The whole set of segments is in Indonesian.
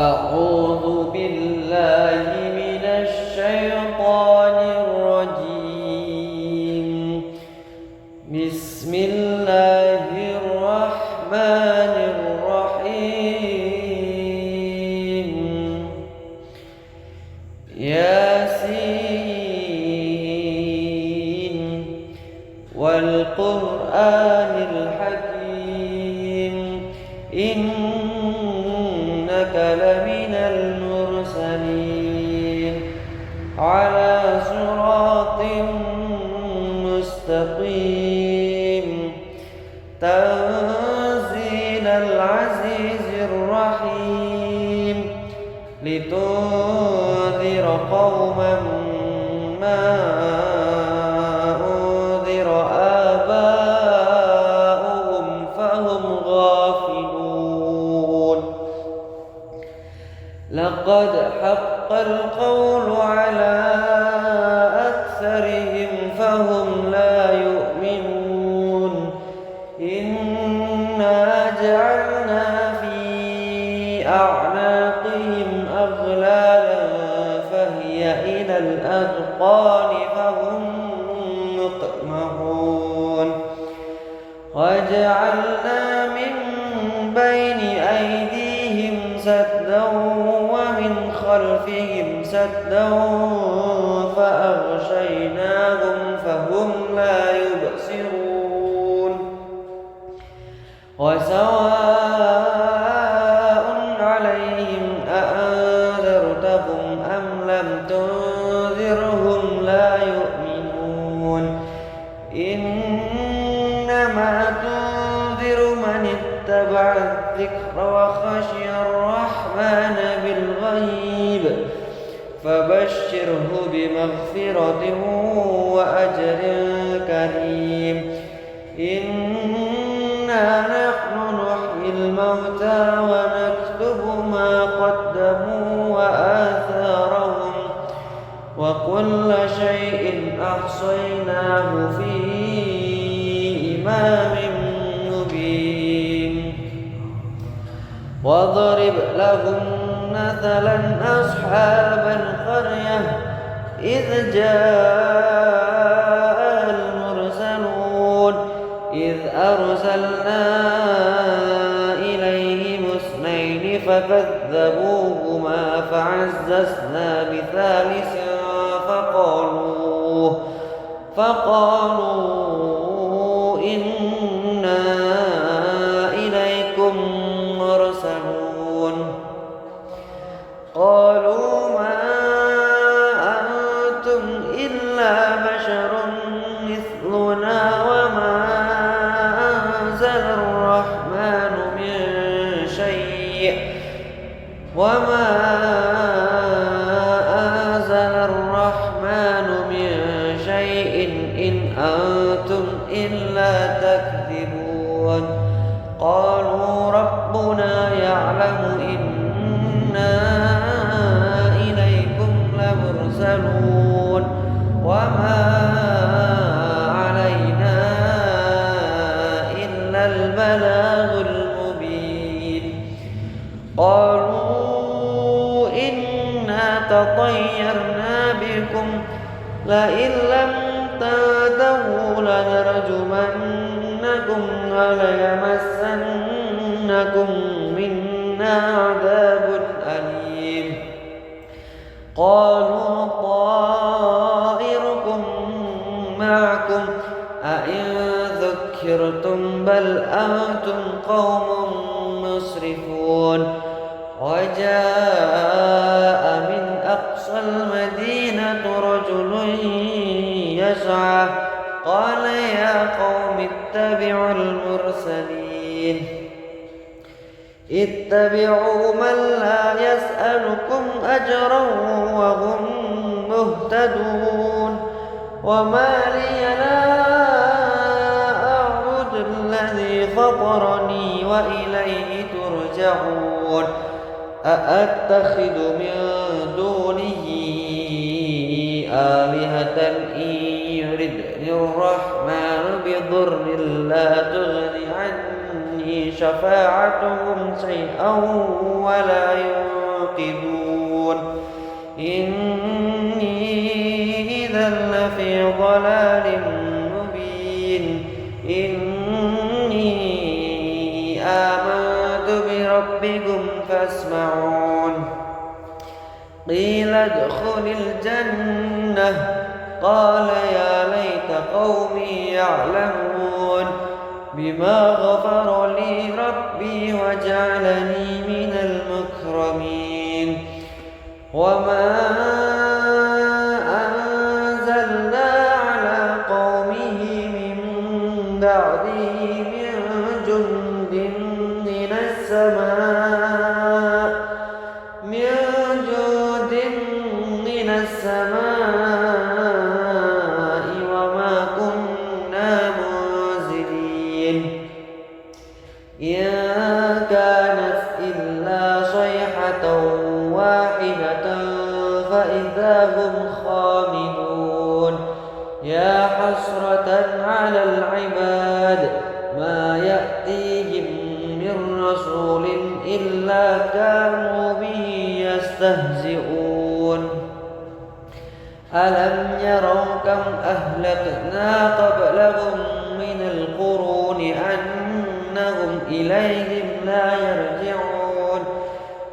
أعوذ بالله من الشيطان الرجيم. بسم الله الرحمن الرحيم. ياسين والقرآن الحكيم إنك لمن المرسلين على صراط مستقيم تنزيل العزيز الرحيم لتنذر قوما ما أنذر آباؤهم فهم غافلون. لقد حق القول على أكثرهم فهم لا يؤمنون. إنا جعلنا في أعناقهم أغلالا فهي إلى الأذقان فهم مقمحون. وجعلنا من بين أيديهم سدا ومن خلفهم سدا فأغشيناهم فهم لا يبصرون. وسواء عليهم أأنذرتهم أم لم تنذرهم لا يؤمنون. إنما تنذر من اتبع الذكر وخشي الرحمن بالغيب فبشره بمغفرة وأجر كريم. إنا نحن نحيي الموتى ونكتب ما قدموا وآثارهم وكل شيء أحصيناه في إمام مبين. واضرب لهم مثلا أصحاب القرية إذ جاء المرسلون إذ أرسلنا إليهم اثنين فكذبوهما فعززنا بثالث فقالوا إنا إليكم مرسلون. قالوا ما أنتم إلا بشر مثلنا وما أنزل الرحمن من شيء إن أنتم إلا تكذبون. قالوا ربنا يعلم إنا إليكم لمرسلون وما علينا إلا البلاغ المبين. قالوا إنا تطيرنا بكم لئن لم تنتهوا لنرجمنكم وليمسنكم منا عذاب أليم. قالوا طائركم معكم أئن ذكرتم بل أنتم قوم مسرفون. وجاء من أقصى المدينة رجل يسعى قال يا قوم اتبعوا المرسلين اتبعوا من لا يسألكم أجرا وهم مهتدون. وما لي لا أعبد الذي فطرني وإليه ترجعون. أأتخذ من دونه آلهة إن يردني الرحمن بضر لا تغن عني شفاعتهم شيئا ولا يوقدون إني إذا لفي ضلال مبين إني آمنت بربكم فاسمعون قيل ادخل الجنة قال يا ليت قومي يعلمون بما غفر لي ربي وجعلني من المكرمين وما أنزلنا على قومه من بعده من جند من السماء وما كنا منزلين إن كانت إلا صيحة واحدة فإذا هم خامدون يا حسرة على العباد ما يأتيهم من رسول إلا كانوا به يستهزئون ألم يروا كم أهلكنا قبلهم من القرون أنهم إليهم لا يرجعون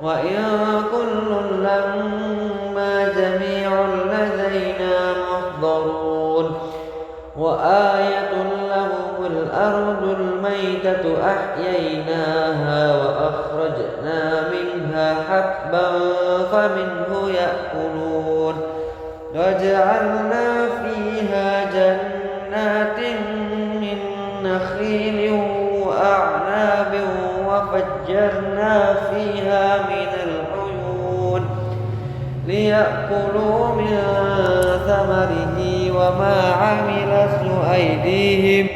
وإن كل لما جميع لدينا محضرون وآية لهم الأرض الميتة أحييناها وأخرجنا منها حبا فمنه يأكلون وجعلنا فيها جنات من نخيل وأعناب وفجرنا فيها من العيون ليأكلوا من ثمره وما عملته أيديهم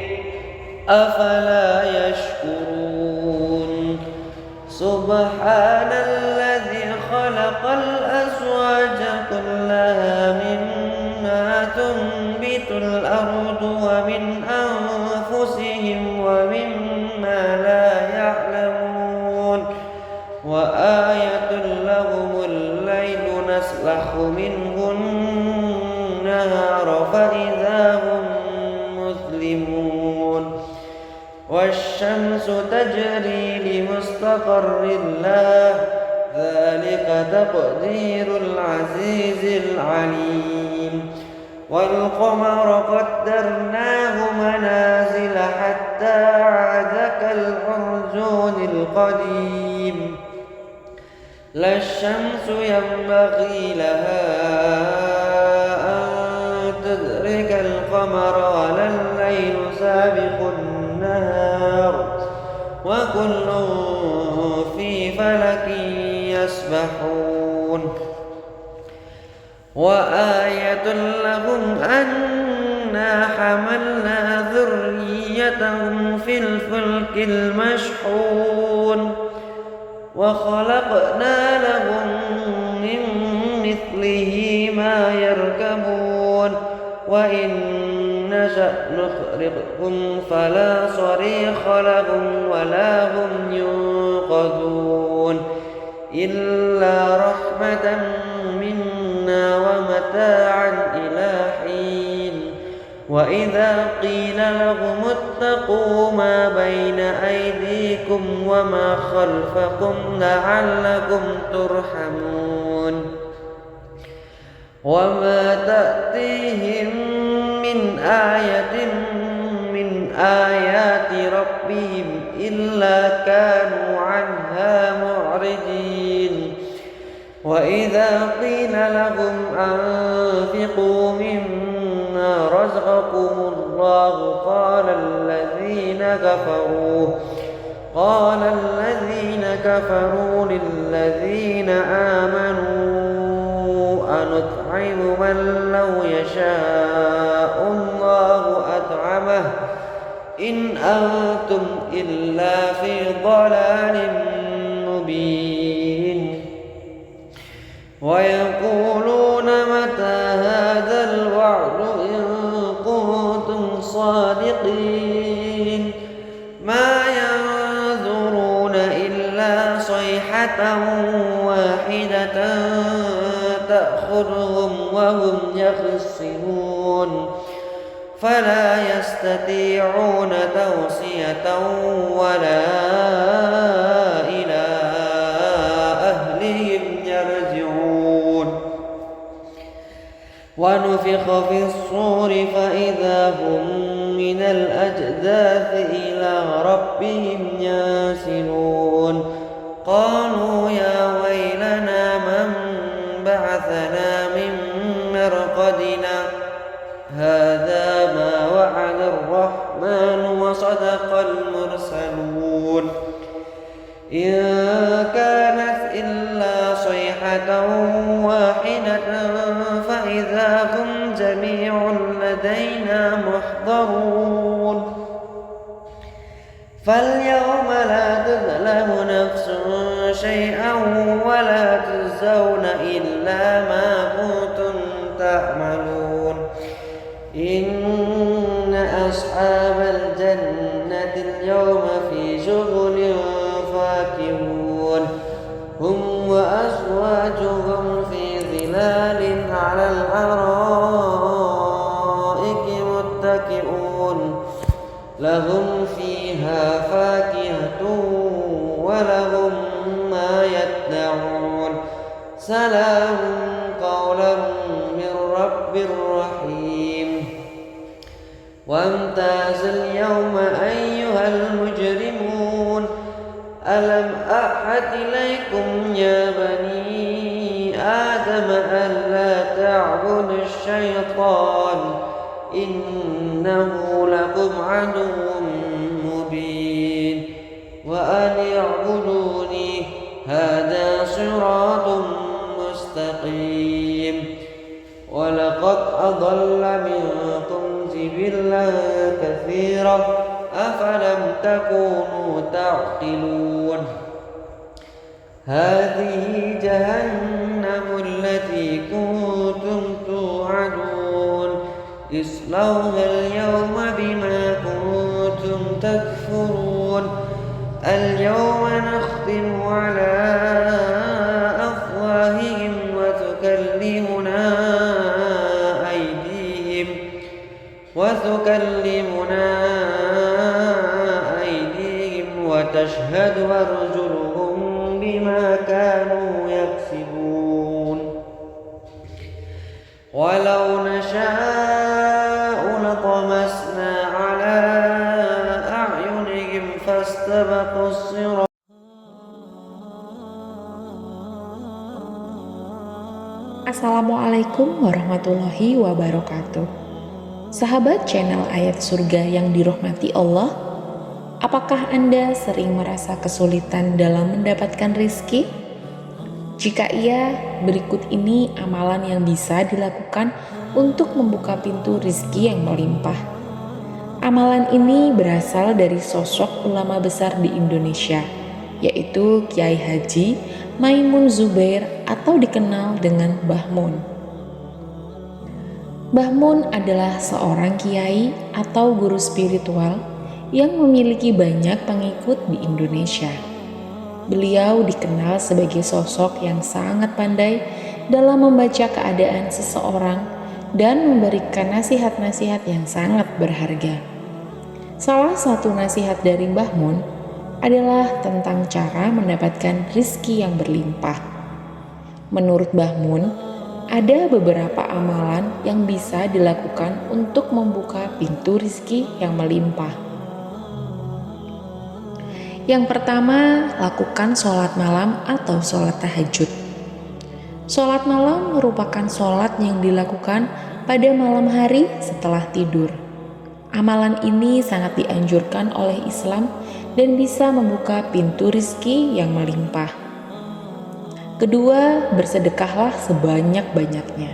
أفلا يشكرون سبحان الذي خلق الأزواج كلها مما تنبت الأرض ومن أنفسهم ومما لا يعلمون وآية لهم الليل نسلخ منه النهار فإذا هم مظلمون والشمس تجري لمستقر لها ذلك تقدير العزيز العليم والقمر قدرناه منازل حتى عاد كالعرجون القديم لا الشمس ينبغي لها أن تدرك القمر ولا الليل سابق النهار وكل في فلك يسبحون وآية لهم أنا حملنا ذريتهم في الفلك المشحون وخلقنا لهم من مثله ما يركبون وإن نشأ نخرقهم فلا صريخ لهم ولا هم ينقذون إلا رحمة منا ومتاعا إلى حين وإذا قيل لهم اتقوا ما بين أيديكم وما خلفكم لعلكم ترحمون وما تأتيهم من آية من آيات ربهم إلا كانوا عنها معرضين وإذا قيل لهم أنفقوا مما رزقكم الله قال الذين كفروا للذين آمنوا أنطعم من لو يشاء الله أطعمه إن أنتم إلا في ضلال مبين ويقولون متى هذا الوعد إن كنتم صادقين ما ينظرون إلا صيحة واحدة تأخذهم وهم يخصمون فلا يستطيعون توصية ولا إلى أهلهم يرجعون ونفخ في الصور فإذا هم من الأجداث إلى ربهم ينسلون قالوا يا ويلنا من بعثنا من مرقدنا هذا ما وعد الرحمن وصدق المرسلون إن كانت إلا صيحة واحدة فإذا هم جميع لدينا محضرون فاليوم لا تظلم نفس شيئا ولا تجزون إلا ما كنتم تعملون إن أصحاب الجنة اليوم في شغل فاكهون هم وأزواجهم في ظلال على الأرائك متكئون لهم فيها فاكهة ولهم ما يدعون سلام قولا من رب رحيم وامتاز اليوم أيها المجرمون ألم أعهد إليكم يا بني آدم ألا تعبدوا الشيطان إنه لكم عدو مبين وأن اعبدوني هذا صراط مستقيم ولقد أضل منكم جبلا كثيرا أفلم تكونوا تعقلون هذه جهنم التي كنتم توعدون اصلوها اليوم بما كنتم تكفرون اليوم نختم على أفواههم وتكلمنا أيديهم وتشهد أرجلهم بما كانوا يكسبون ولو نشاء لطمسنا على أعينهم فاستبقوا الصراط Assalamualaikum warahmatullahi wabarakatuh. Sahabat channel Ayat Surga yang dirahmati Allah, apakah Anda sering merasa kesulitan dalam mendapatkan rizki? Jika iya, berikut ini amalan yang bisa dilakukan untuk membuka pintu rizki yang melimpah. Amalan ini berasal dari sosok ulama besar di Indonesia, yaitu Kiai Haji Maimun Zubair atau dikenal dengan Mbah Mun. Mbah Mun adalah seorang kiai atau guru spiritual yang memiliki banyak pengikut di Indonesia. Beliau dikenal sebagai sosok yang sangat pandai dalam membaca keadaan seseorang dan memberikan nasihat-nasihat yang sangat berharga. Salah satu nasihat dari Mbah Mun adalah tentang cara mendapatkan rizki yang berlimpah. Menurut Mbah Mun, ada beberapa amalan yang bisa dilakukan untuk membuka pintu rizki yang melimpah. Yang pertama, lakukan sholat malam atau sholat tahajud. Sholat malam merupakan sholat yang dilakukan pada malam hari setelah tidur. Amalan ini sangat dianjurkan oleh Islam dan bisa membuka pintu rizki yang melimpah. Kedua, bersedekahlah sebanyak-banyaknya.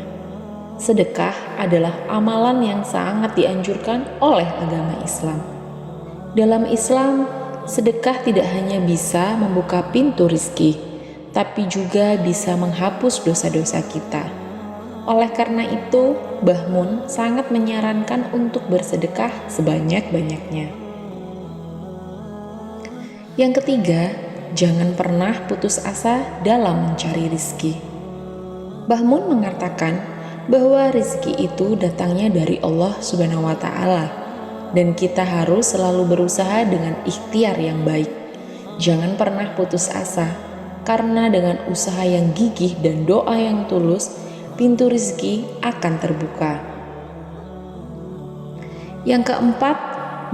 Sedekah adalah amalan yang sangat dianjurkan oleh agama Islam. Dalam Islam, sedekah tidak hanya bisa membuka pintu rizki, tapi juga bisa menghapus dosa-dosa kita. Oleh karena itu, Mbah Mun sangat menyarankan untuk bersedekah sebanyak-banyaknya. Yang ketiga, jangan pernah putus asa dalam mencari rizki. Mbah Mun mengatakan bahwa rizki itu datangnya dari Allah Subhanahu wa Ta'ala, dan kita harus selalu berusaha dengan ikhtiar yang baik. Jangan pernah putus asa, karena dengan usaha yang gigih dan doa yang tulus, pintu rizki akan terbuka. Yang keempat,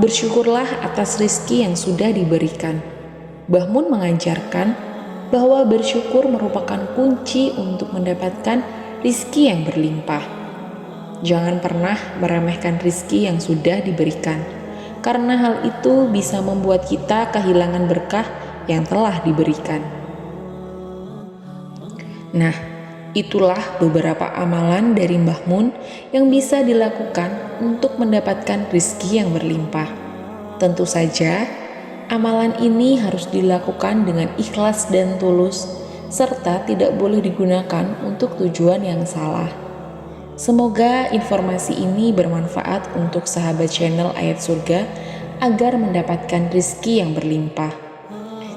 bersyukurlah atas rizki yang sudah diberikan. Mbah Mun mengajarkan bahwa bersyukur merupakan kunci untuk mendapatkan rizki yang berlimpah. Jangan pernah meremehkan rizki yang sudah diberikan, karena hal itu bisa membuat kita kehilangan berkah yang telah diberikan. Nah, itulah beberapa amalan dari Mbah Mun yang bisa dilakukan untuk mendapatkan rizki yang berlimpah. Tentu saja, amalan ini harus dilakukan dengan ikhlas dan tulus, serta tidak boleh digunakan untuk tujuan yang salah. Semoga informasi ini bermanfaat untuk sahabat channel Ayat Surga agar mendapatkan rizki yang berlimpah.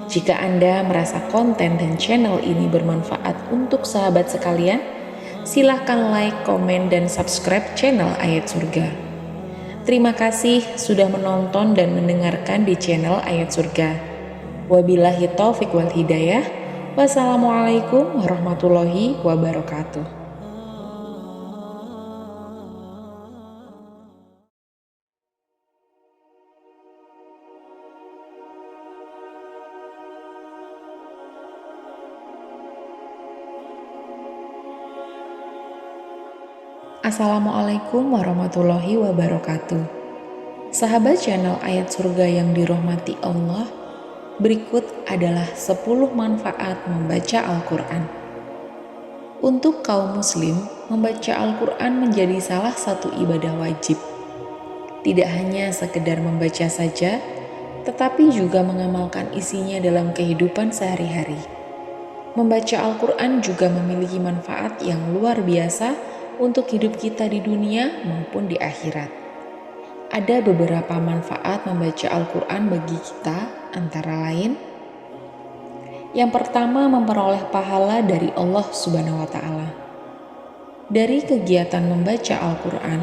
Jika Anda merasa konten dan channel ini bermanfaat untuk sahabat sekalian, silahkan like, komen, dan subscribe channel Ayat Surga. Terima kasih sudah menonton dan mendengarkan di channel Ayat Surga. Wabillahi taufiq wal hidayah. Wassalamualaikum warahmatullahi wabarakatuh. Assalamualaikum warahmatullahi wabarakatuh. Sahabat channel Ayat Surga yang dirahmati Allah, berikut adalah 10 manfaat membaca Al-Quran. Untuk kaum muslim, membaca Al-Quran menjadi salah satu ibadah wajib. Tidak hanya sekedar membaca saja, tetapi juga mengamalkan isinya dalam kehidupan sehari-hari. Membaca Al-Quran juga memiliki manfaat yang luar biasa untuk hidup kita di dunia maupun di akhirat. Ada beberapa manfaat membaca Al-Quran bagi kita, antara lain: yang pertama, memperoleh pahala dari Allah Subhanahu wa Ta'ala. Dari kegiatan membaca Al-Quran,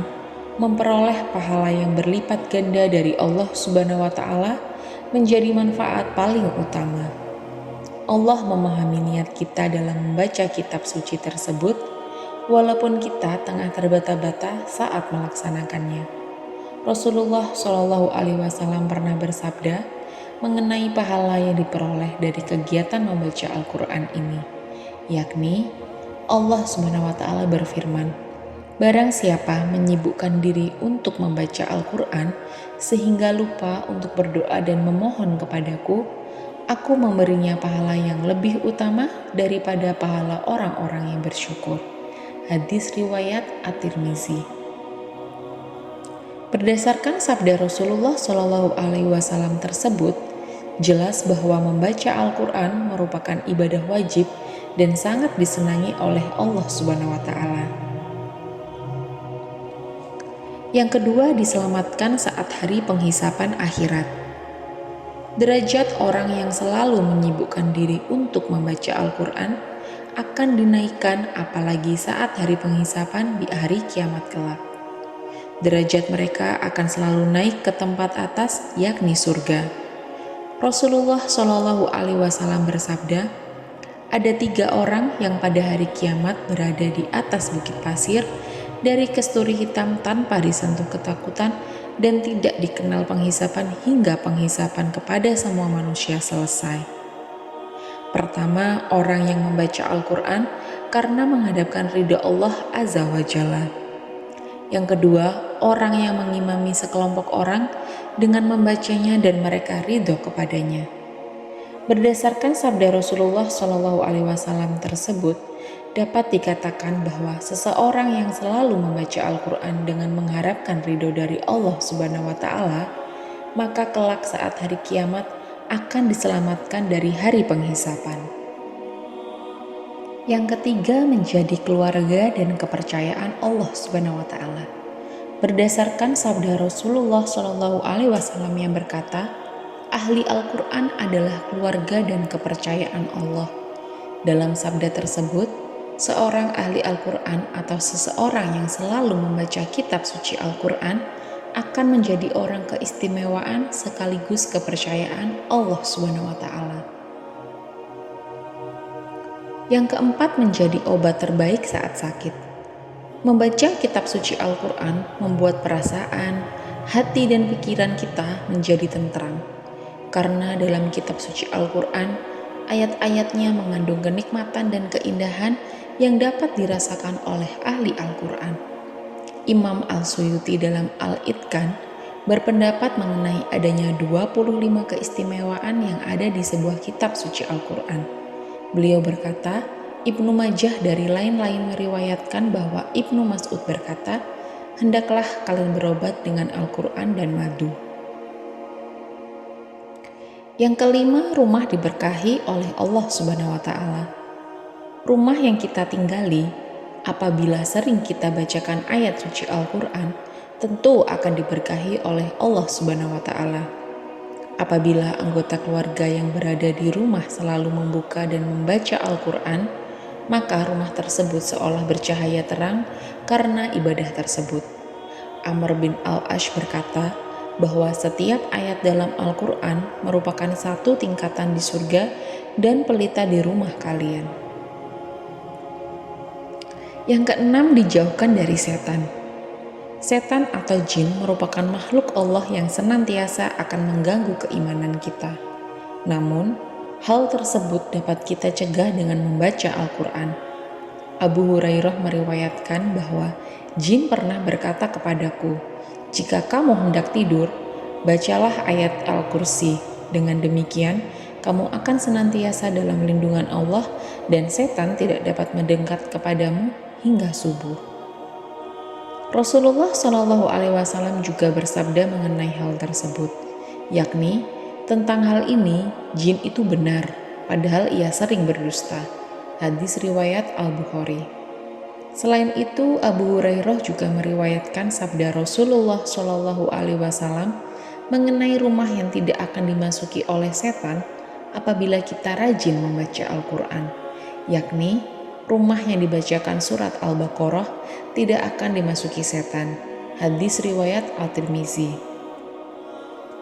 memperoleh pahala yang berlipat ganda dari Allah Subhanahu wa Ta'ala menjadi manfaat paling utama. Allah memahami niat kita dalam membaca kitab suci tersebut, walaupun kita tengah terbata-bata saat melaksanakannya. Rasulullah Shallallahu Alaihi Wasallam pernah bersabda mengenai pahala yang diperoleh dari kegiatan membaca Al-Quran ini, yakni Allah Subhanahu Wa Taala berfirman, "Barang siapa menyibukkan diri untuk membaca Al-Quran sehingga lupa untuk berdoa dan memohon kepadaku, aku memberinya pahala yang lebih utama daripada pahala orang-orang yang bersyukur." Hadis riwayat At-Tirmizi. Berdasarkan sabda Rasulullah Shallallahu Alaihi Wasallam tersebut, jelas bahwa membaca Al-Quran merupakan ibadah wajib dan sangat disenangi oleh Allah Subhanahu Wa Taala. Yang kedua, diselamatkan saat hari penghisapan akhirat. Derajat orang yang selalu menyibukkan diri untuk membaca Al-Quran akan dinaikkan, apalagi saat hari penghisapan di hari kiamat kelak. Derajat mereka akan selalu naik ke tempat atas, yakni surga. Rasulullah Shallallahu Alaihi Wasallam bersabda, ada 3 orang yang pada hari kiamat berada di atas bukit pasir dari kesturi hitam tanpa disentuh ketakutan dan tidak dikenal penghisapan hingga penghisapan kepada semua manusia selesai. Pertama, orang yang membaca Al-Quran karena menghadapkan ridha Allah Azza wa Jalla. Yang kedua, orang yang mengimami sekelompok orang dengan membacanya dan mereka ridho kepadanya. Berdasarkan sabda Rasulullah Shallallahu Alaihi Wasallam tersebut, dapat dikatakan bahwa seseorang yang selalu membaca Al-Quran dengan mengharapkan ridho dari Allah Subhanahu wa Ta'ala, maka kelak saat hari kiamat akan diselamatkan dari hari penghisapan. Yang ketiga, menjadi keluarga dan kepercayaan Allah Subhanahu wa Ta'ala. Berdasarkan sabda Rasulullah Shallallahu Alaihi Wasallam yang berkata, ahli Al-Quran adalah keluarga dan kepercayaan Allah. Dalam sabda tersebut, seorang ahli Al-Quran atau seseorang yang selalu membaca kitab suci Al-Quran akan menjadi orang keistimewaan sekaligus kepercayaan Allah SWT. Yang keempat, menjadi obat terbaik saat sakit. Membaca kitab suci Al-Quran membuat perasaan, hati dan pikiran kita menjadi tentram. Karena dalam kitab suci Al-Quran, ayat-ayatnya mengandung kenikmatan dan keindahan yang dapat dirasakan oleh ahli Al-Quran. Imam Al-Suyuti dalam Al-Itqan berpendapat mengenai adanya 25 keistimewaan yang ada di sebuah kitab suci Al-Quran. Beliau berkata, Ibnu Majah dari lain-lain meriwayatkan bahwa Ibnu Mas'ud berkata, hendaklah kalian berobat dengan Al-Quran dan madu. Yang kelima, rumah diberkahi oleh Allah Subhanahu wa Ta'ala. Rumah yang kita tinggali, apabila sering kita bacakan ayat suci Al-Quran, tentu akan diberkahi oleh Allah Subhanahu wa Ta'ala. Apabila anggota keluarga yang berada di rumah selalu membuka dan membaca Al-Quran, maka rumah tersebut seolah bercahaya terang karena ibadah tersebut. Amr bin Al-Ash berkata bahwa setiap ayat dalam Al-Quran merupakan satu tingkatan di surga dan pelita di rumah kalian. Yang keenam, dijauhkan dari setan. Setan atau jin merupakan makhluk Allah yang senantiasa akan mengganggu keimanan kita. Namun, hal tersebut dapat kita cegah dengan membaca Al-Quran. Abu Hurairah meriwayatkan bahwa jin pernah berkata kepadaku, jika kamu hendak tidur, bacalah ayat Al-Kursi. Dengan demikian, kamu akan senantiasa dalam lindungan Allah dan setan tidak dapat mendekat kepadamu hingga subuh. Rasulullah SAW juga bersabda mengenai hal tersebut, yakni tentang hal ini, jin itu benar, padahal ia sering berdusta. Hadis riwayat Al-Bukhari. Selain itu, Abu Hurairah juga meriwayatkan sabda Rasulullah SAW mengenai rumah yang tidak akan dimasuki oleh setan apabila kita rajin membaca Al-Quran, yakni rumah yang dibacakan surat Al-Baqarah tidak akan dimasuki setan. Hadis riwayat At-Tirmizi.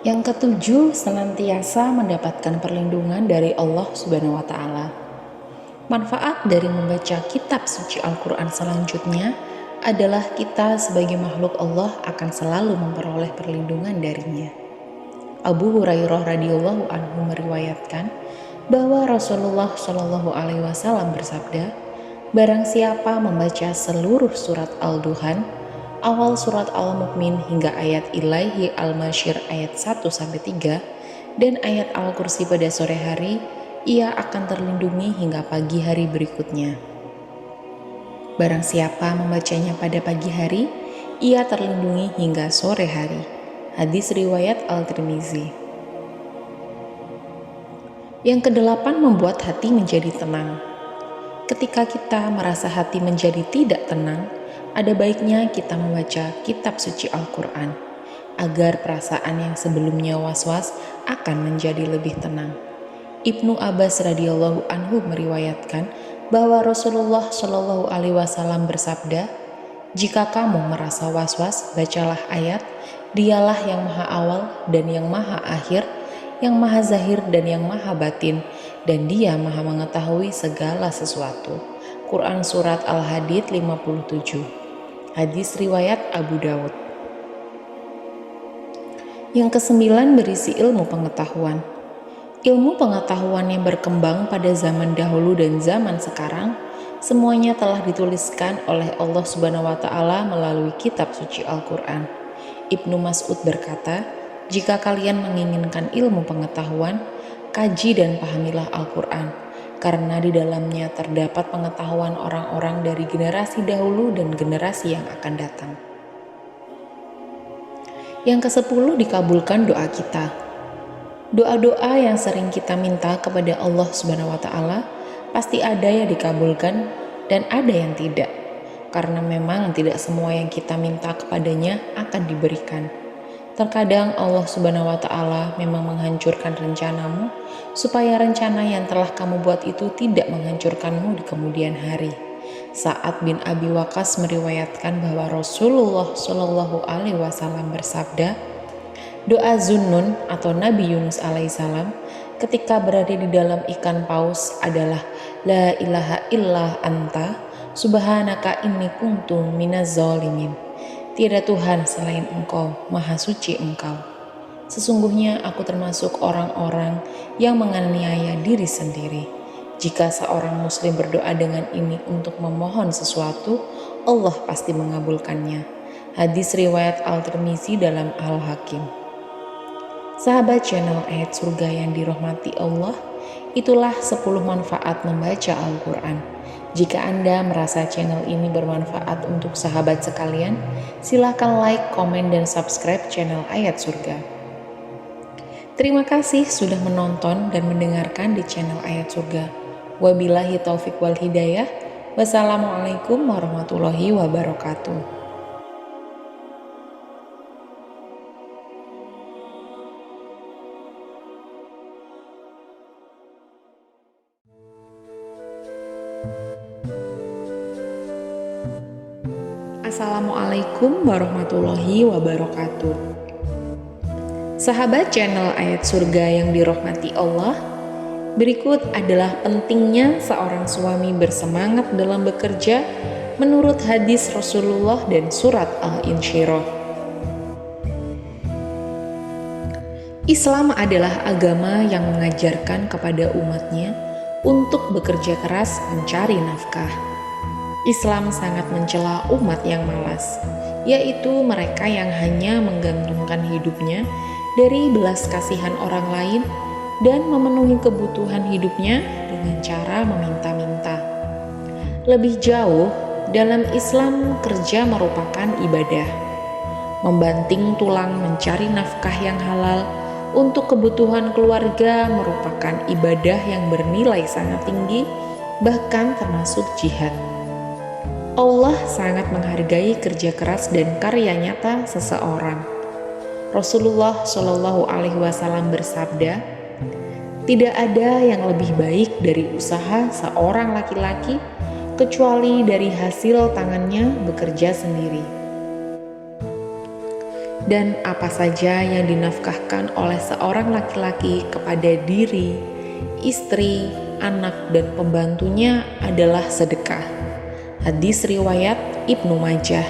Yang ketujuh, senantiasa mendapatkan perlindungan dari Allah Subhanahu wa Ta'ala. Manfaat dari membaca kitab suci Al-Quran selanjutnya adalah kita sebagai makhluk Allah akan selalu memperoleh perlindungan darinya. Abu Hurairah radhiyallahu anhu meriwayatkan bahwa Rasulullah SAW bersabda, barang siapa membaca seluruh surat Al-Duhan, awal surat Al-Mu'min hingga ayat Ilaihi Al-Masyir ayat 1-3 dan ayat Al-Kursi pada sore hari, ia akan terlindungi hingga pagi hari berikutnya. Barang siapa membacanya pada pagi hari, ia terlindungi hingga sore hari. Hadis riwayat Al-Tirmizi. Yang kedelapan, membuat hati menjadi tenang. Ketika kita merasa hati menjadi tidak tenang, ada baiknya kita membaca kitab suci Al-Quran, agar perasaan yang sebelumnya was-was akan menjadi lebih tenang. Ibnu Abbas radhiyallahu anhu meriwayatkan bahwa Rasulullah SAW bersabda, jika kamu merasa was-was, bacalah ayat, dialah yang maha awal dan yang maha akhir, yang maha zahir dan yang maha batin, dan dia maha mengetahui segala sesuatu. Quran Surat Al-Hadid 57. Hadis riwayat Abu Dawud. Yang kesembilan, berisi ilmu pengetahuan. Ilmu pengetahuan yang berkembang pada zaman dahulu dan zaman sekarang, semuanya telah dituliskan oleh Allah Subhanahu wa Ta'ala melalui kitab suci Al-Quran. Ibnu Mas'ud berkata, jika kalian menginginkan ilmu pengetahuan, kaji dan pahamilah Al-Quran, karena di dalamnya terdapat pengetahuan orang-orang dari generasi dahulu dan generasi yang akan datang. Yang ke-10, dikabulkan doa kita. Doa-doa yang sering kita minta kepada Allah Subhanahu wa Ta'ala pasti ada yang dikabulkan dan ada yang tidak, karena memang tidak semua yang kita minta kepadanya akan diberikan. Terkadang Allah Subhanahu wa Ta'ala memang menghancurkan rencanamu, supaya rencana yang telah kamu buat itu tidak menghancurkanmu di kemudian hari. Sa'ad bin Abi Waqqas meriwayatkan bahwa Rasulullah Shallallahu Alaihi Wasallam bersabda, doa Zunnun atau Nabi Yunus alaihissalam ketika berada di dalam ikan paus adalah La ilaha illa anta subhanaka inni kuntu minaz zalimin. Tiada Tuhan selain Engkau, Maha Suci Engkau. Sesungguhnya aku termasuk orang-orang yang menganiaya diri sendiri. Jika seorang muslim berdoa dengan ini untuk memohon sesuatu, Allah pasti mengabulkannya. Hadis riwayat Al-Tirmizi dalam Al-Hakim. Sahabat channel Ayat Surga yang dirahmati Allah, itulah 10 manfaat membaca Al-Quran. Jika Anda merasa channel ini bermanfaat untuk sahabat sekalian, silakan like, komen, dan subscribe channel Ayat Surga. Terima kasih sudah menonton dan mendengarkan di channel Ayat Surga. Wabillahi taufik wal hidayah. Wassalamualaikum warahmatullahi wabarakatuh. Assalamualaikum warahmatullahi wabarakatuh. Sahabat channel Ayat Surga yang dirahmati Allah, berikut adalah pentingnya seorang suami bersemangat dalam bekerja menurut hadis Rasulullah dan surat Al-Insyirah. Islam adalah agama yang mengajarkan kepada umatnya untuk bekerja keras mencari nafkah. Islam sangat mencela umat yang malas, yaitu mereka yang hanya menggantungkan hidupnya dari belas kasihan orang lain dan memenuhi kebutuhan hidupnya dengan cara meminta-minta. Lebih jauh, dalam Islam kerja merupakan ibadah. Membanting tulang mencari nafkah yang halal untuk kebutuhan keluarga merupakan ibadah yang bernilai sangat tinggi, bahkan termasuk jihad. Allah sangat menghargai kerja keras dan karya nyata seseorang. Rasulullah Shallallahu Alaihi Wasallam bersabda, tidak ada yang lebih baik dari usaha seorang laki-laki kecuali dari hasil tangannya bekerja sendiri. Dan apa saja yang dinafkahkan oleh seorang laki-laki kepada diri, istri, anak, dan pembantunya adalah sedekah. Hadis riwayat Ibnu Majah.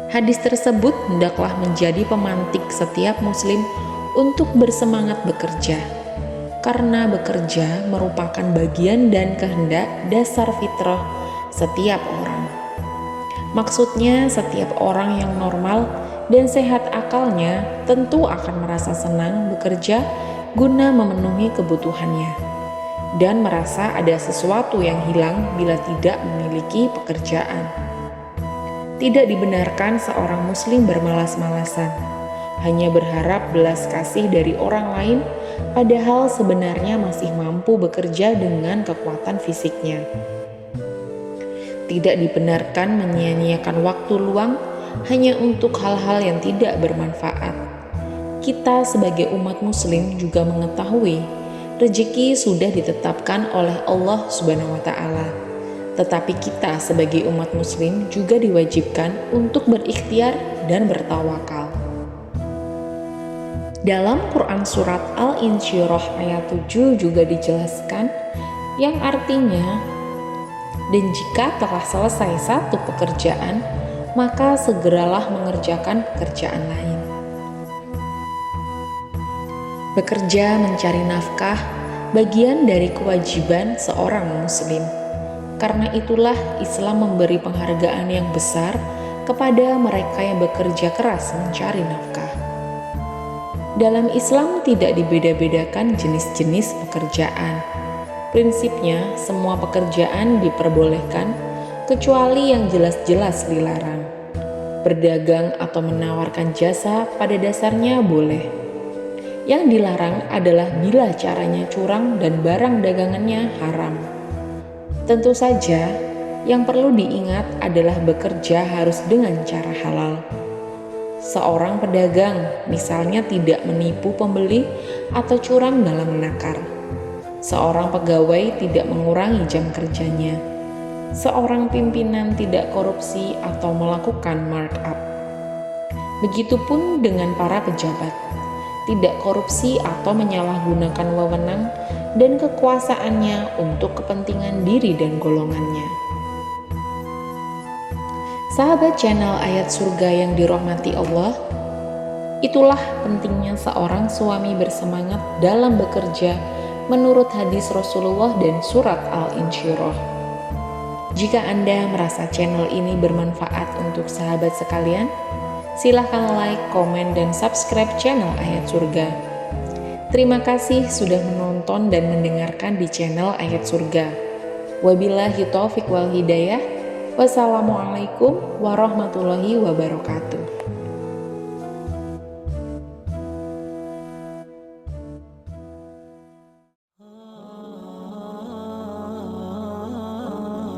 Hadis tersebut hendaklah menjadi pemantik setiap muslim untuk bersemangat bekerja, karena bekerja merupakan bagian dan kehendak dasar fitrah setiap orang. Maksudnya, setiap orang yang normal dan sehat akalnya tentu akan merasa senang bekerja guna memenuhi kebutuhannya, dan merasa ada sesuatu yang hilang bila tidak memiliki pekerjaan. Tidak dibenarkan seorang muslim bermalas-malasan, hanya berharap belas kasih dari orang lain, padahal sebenarnya masih mampu bekerja dengan kekuatan fisiknya. Tidak dibenarkan menyia-nyiakan waktu luang hanya untuk hal-hal yang tidak bermanfaat. Kita sebagai umat muslim juga mengetahui rezeki sudah ditetapkan oleh Allah Subhanahu wa Ta'ala. Tetapi kita sebagai umat muslim juga diwajibkan untuk berikhtiar dan bertawakal. Dalam Quran surat Al-Insyirah ayat 7 juga dijelaskan, yang artinya, dan jika telah selesai satu pekerjaan, maka segeralah mengerjakan pekerjaan lain. Bekerja mencari nafkah bagian dari kewajiban seorang muslim. Karena itulah Islam memberi penghargaan yang besar kepada mereka yang bekerja keras mencari nafkah. Dalam Islam tidak dibeda-bedakan jenis-jenis pekerjaan. Prinsipnya, semua pekerjaan diperbolehkan kecuali yang jelas-jelas dilarang. Berdagang atau menawarkan jasa pada dasarnya boleh. Yang dilarang adalah bila caranya curang dan barang dagangannya haram. Tentu saja, yang perlu diingat adalah bekerja harus dengan cara halal. Seorang pedagang misalnya tidak menipu pembeli atau curang dalam menakar. Seorang pegawai tidak mengurangi jam kerjanya. Seorang pimpinan tidak korupsi atau melakukan markup. Begitupun dengan para pejabat, tidak korupsi atau menyalahgunakan wewenang dan kekuasaannya untuk kepentingan diri dan golongannya. Sahabat channel Ayat Surga yang dirahmati Allah, itulah pentingnya seorang suami bersemangat dalam bekerja menurut hadis Rasulullah dan surat Al-Insyirah. Jika Anda merasa channel ini bermanfaat untuk sahabat sekalian, silahkan like, komen, dan subscribe channel Ayat Surga. Terima kasih sudah menonton dan mendengarkan di channel Ayat Surga. Wabillahi taufiq wal hidayah. Wassalamualaikum warahmatullahi wabarakatuh.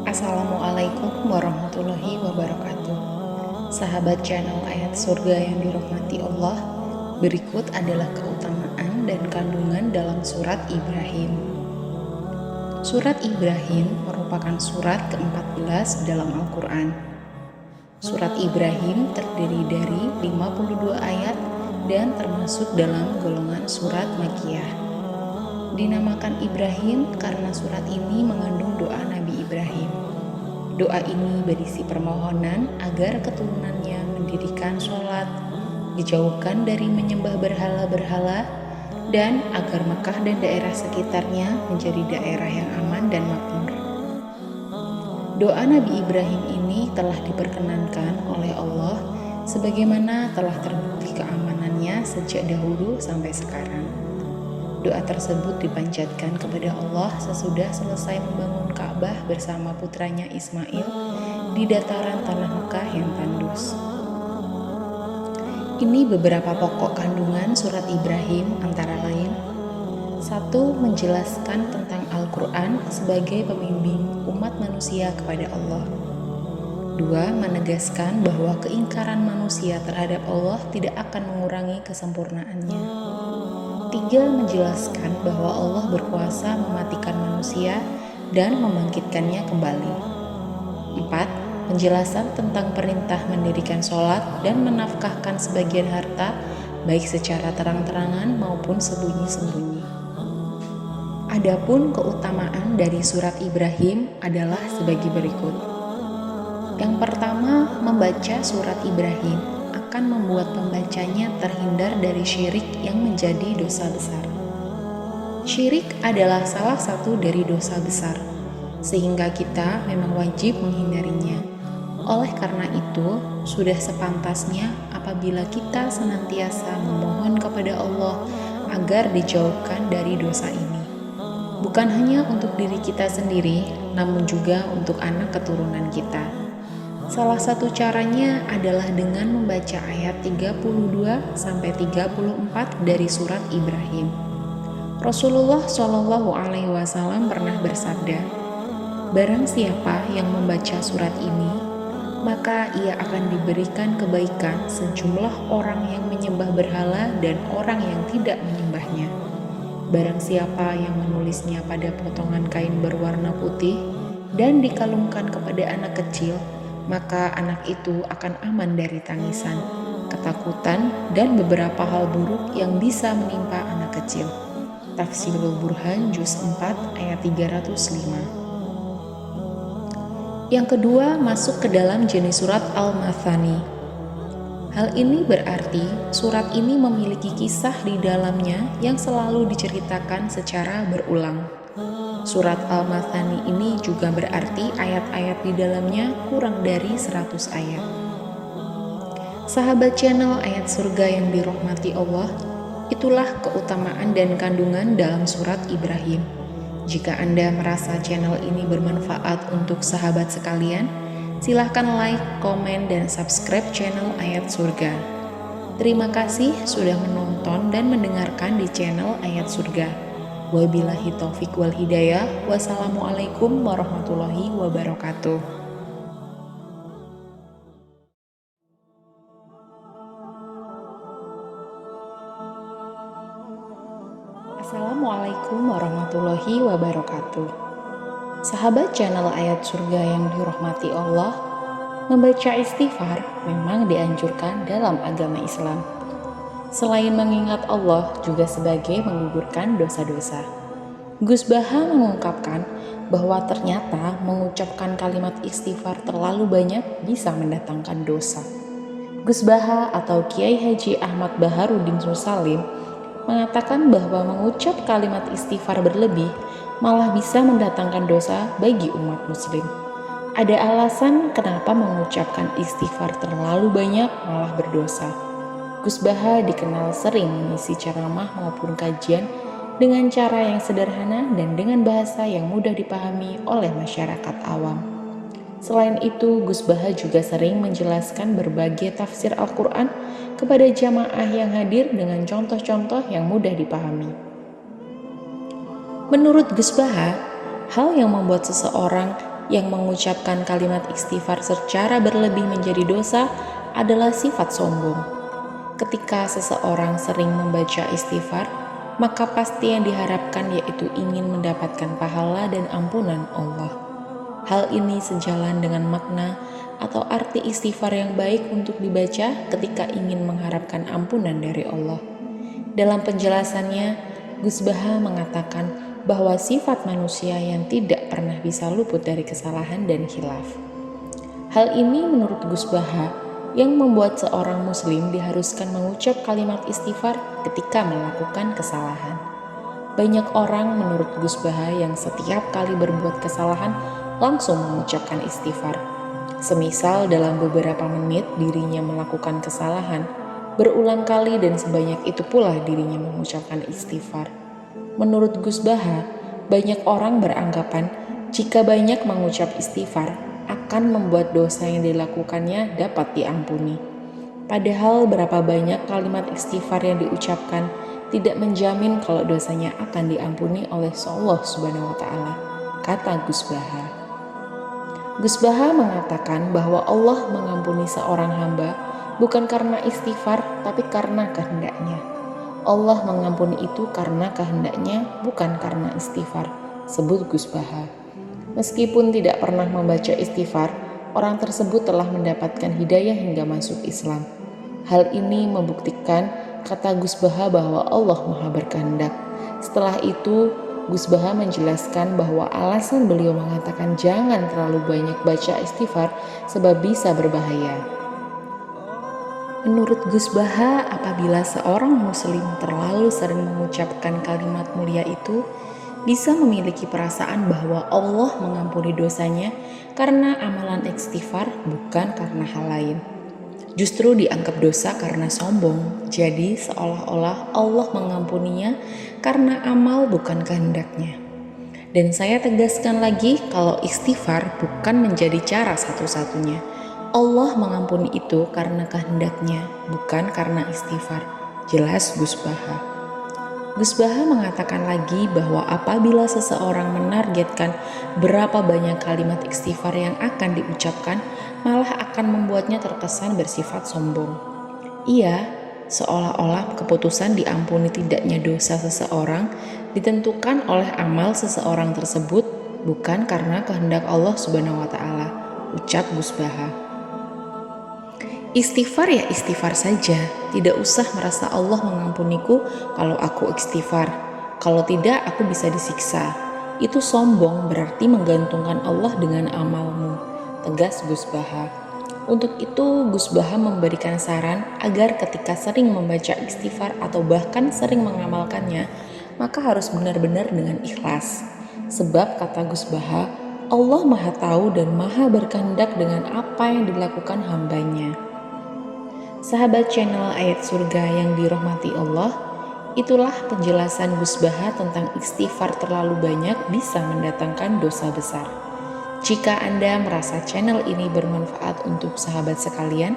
Assalamualaikum warahmatullahi wabarakatuh. Sahabat channel Ayat Surga yang dirahmati Allah, berikut adalah keutamaan dan kandungan dalam surat Ibrahim. Surat Ibrahim merupakan surat ke-14 dalam Al-Quran. Surat Ibrahim terdiri dari 52 ayat dan termasuk dalam golongan surat Makkiyah. Dinamakan Ibrahim karena surat ini mengandung doa Nabi Ibrahim. Doa ini berisi permohonan agar keturunannya mendirikan sholat, dijauhkan dari menyembah berhala-berhala, dan agar Mekah dan daerah sekitarnya menjadi daerah yang aman dan makmur. Doa Nabi Ibrahim ini telah diperkenankan oleh Allah sebagaimana telah terbukti keamanannya sejak dahulu sampai sekarang. Doa tersebut dipanjatkan kepada Allah sesudah selesai membangun Ka'bah bersama putranya Ismail di dataran tanah Mekah yang tandus. Ini beberapa pokok kandungan surat Ibrahim antara lain: 1. Menjelaskan tentang Al-Quran sebagai pembimbing umat manusia kepada Allah. 2. Menegaskan bahwa keingkaran manusia terhadap Allah tidak akan mengurangi kesempurnaannya. 3. Menjelaskan bahwa Allah berkuasa mematikan manusia dan membangkitkannya kembali. 4. Penjelasan tentang perintah mendirikan sholat dan menafkahkan sebagian harta baik secara terang-terangan maupun sembunyi-sembunyi. Adapun keutamaan dari surat Ibrahim adalah sebagai berikut. Yang pertama, membaca surat Ibrahim akan membuat pembacanya terhindar dari syirik yang menjadi dosa besar. Syirik adalah salah satu dari dosa besar, sehingga kita memang wajib menghindarinya. Oleh karena itu, sudah sepantasnya apabila kita senantiasa memohon kepada Allah agar dijauhkan dari dosa ini. Bukan hanya untuk diri kita sendiri, namun juga untuk anak keturunan kita. Salah satu caranya adalah dengan membaca ayat 32-34 dari surat Ibrahim. Rasulullah SAW pernah bersabda, "Barang siapa yang membaca surat ini, maka ia akan diberikan kebaikan sejumlah orang yang menyembah berhala dan orang yang tidak menyembahnya. Barang siapa yang menulisnya pada potongan kain berwarna putih dan dikalungkan kepada anak kecil, maka anak itu akan aman dari tangisan, ketakutan, dan beberapa hal buruk yang bisa menimpa anak kecil." Tafsirul Burhan Juz 4 ayat 305. Yang kedua, masuk ke dalam jenis surat Al-Mathani. Hal ini berarti surat ini memiliki kisah di dalamnya yang selalu diceritakan secara berulang. Surat Al-Mathani ini juga berarti ayat-ayat di dalamnya kurang dari 100 ayat. Sahabat channel Ayat Surga yang dirahmati Allah, itulah keutamaan dan kandungan dalam surat Ibrahim. Jika Anda merasa channel ini bermanfaat untuk sahabat sekalian, silahkan like, komen, dan subscribe channel Ayat Surga. Terima kasih sudah menonton dan mendengarkan di channel Ayat Surga. Wabillahi taufiq wal hidayah. Wassalamualaikum warahmatullahi wabarakatuh. Assalamualaikum warahmatullahi wabarakatuh. Sahabat channel Ayat Surga yang dirahmati Allah, membaca istighfar memang dianjurkan dalam agama Islam. Selain mengingat Allah, juga sebagai menggugurkan dosa-dosa. Gus Baha mengungkapkan bahwa ternyata mengucapkan kalimat istighfar terlalu banyak bisa mendatangkan dosa. Gus Baha atau Kiai Haji Ahmad Baharudin Musalim mengatakan bahwa mengucap kalimat istighfar berlebih malah bisa mendatangkan dosa bagi umat muslim. Ada alasan kenapa mengucapkan istighfar terlalu banyak malah berdosa. Gus Baha dikenal sering mengisi ceramah maupun kajian dengan cara yang sederhana dan dengan bahasa yang mudah dipahami oleh masyarakat awam. Selain itu, Gus Baha juga sering menjelaskan berbagai tafsir Al-Quran kepada jamaah yang hadir dengan contoh-contoh yang mudah dipahami. Menurut Gus Baha, hal yang membuat seseorang yang mengucapkan kalimat istighfar secara berlebih menjadi dosa adalah sifat sombong. Ketika seseorang sering membaca istighfar, maka pasti yang diharapkan yaitu ingin mendapatkan pahala dan ampunan Allah. Hal ini sejalan dengan makna atau arti istighfar yang baik untuk dibaca ketika ingin mengharapkan ampunan dari Allah. Dalam penjelasannya, Gus Baha mengatakan bahwa sifat manusia yang tidak pernah bisa luput dari kesalahan dan khilaf. Hal ini menurut Gus Baha yang membuat seorang muslim diharuskan mengucap kalimat istighfar ketika melakukan kesalahan. Banyak orang menurut Gus Baha yang setiap kali berbuat kesalahan langsung mengucapkan istighfar. Semisal dalam beberapa menit dirinya melakukan kesalahan, berulang kali dan sebanyak itu pula dirinya mengucapkan istighfar. Menurut Gus Baha, banyak orang beranggapan jika banyak mengucap istighfar akan membuat dosa yang dilakukannya dapat diampuni. Padahal berapa banyak kalimat istighfar yang diucapkan tidak menjamin kalau dosanya akan diampuni oleh Allah Subhanahu wa Ta'ala, kata Gus Baha. Gus Baha mengatakan bahwa Allah mengampuni seorang hamba bukan karena istighfar tapi karena kehendaknya. Allah mengampuni itu karena kehendaknya bukan karena istighfar, sebut Gus Baha. Meskipun tidak pernah membaca istighfar, orang tersebut telah mendapatkan hidayah hingga masuk Islam. Hal ini membuktikan kata Gus Baha bahwa Allah Maha berkehendak. Setelah itu, Gus Baha menjelaskan bahwa alasan beliau mengatakan jangan terlalu banyak baca istighfar sebab bisa berbahaya. Menurut Gus Baha, apabila seorang muslim terlalu sering mengucapkan kalimat mulia itu, bisa memiliki perasaan bahwa Allah mengampuni dosanya karena amalan istighfar bukan karena hal lain. Justru dianggap dosa karena sombong, jadi seolah-olah Allah mengampuninya karena amal bukan kehendaknya. Dan saya tegaskan lagi kalau istighfar bukan menjadi cara satu-satunya. Allah mengampuni itu karena kehendaknya, bukan karena istighfar. Jelas Gus Baha. Gus Baha mengatakan lagi bahwa apabila seseorang menargetkan berapa banyak kalimat istighfar yang akan diucapkan, malah akan membuatnya terkesan bersifat sombong. Ia seolah-olah keputusan diampuni tidaknya dosa seseorang ditentukan oleh amal seseorang tersebut, bukan karena kehendak Allah Subhanahu wa Ta'ala, ucap Gus Baha. Istighfar ya istighfar saja, tidak usah merasa Allah mengampuniku kalau aku istighfar. Kalau tidak aku bisa disiksa. Itu sombong, berarti menggantungkan Allah dengan amalmu, tegas Gus Baha. Untuk itu Gus Baha memberikan saran agar ketika sering membaca istighfar atau bahkan sering mengamalkannya, maka harus benar-benar dengan ikhlas. Sebab kata Gus Baha, Allah Maha Tahu dan Maha berkehendak dengan apa yang dilakukan hambanya. Sahabat channel Ayat Surga yang dirahmati Allah, itulah penjelasan Gus Baha tentang istighfar terlalu banyak bisa mendatangkan dosa besar. Jika Anda merasa channel ini bermanfaat untuk sahabat sekalian,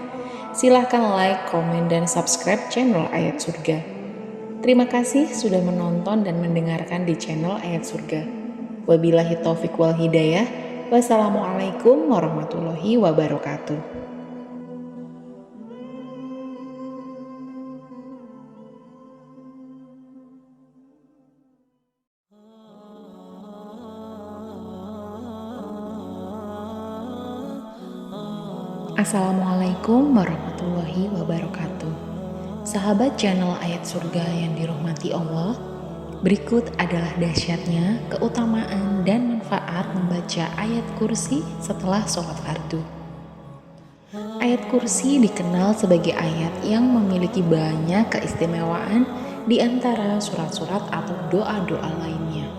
silahkan like, komen, dan subscribe channel Ayat Surga. Terima kasih sudah menonton dan mendengarkan di channel Ayat Surga. Wabillahi taufiq wal hidayah. Wassalamualaikum warahmatullahi wabarakatuh. Assalamualaikum warahmatullahi wabarakatuh. Sahabat channel Ayat Surga yang dirahmati Allah, berikut adalah dahsyatnya, keutamaan, dan manfaat membaca ayat kursi setelah sholat fardu. Ayat kursi dikenal sebagai ayat yang memiliki banyak keistimewaan di antara surat-surat atau doa-doa lainnya.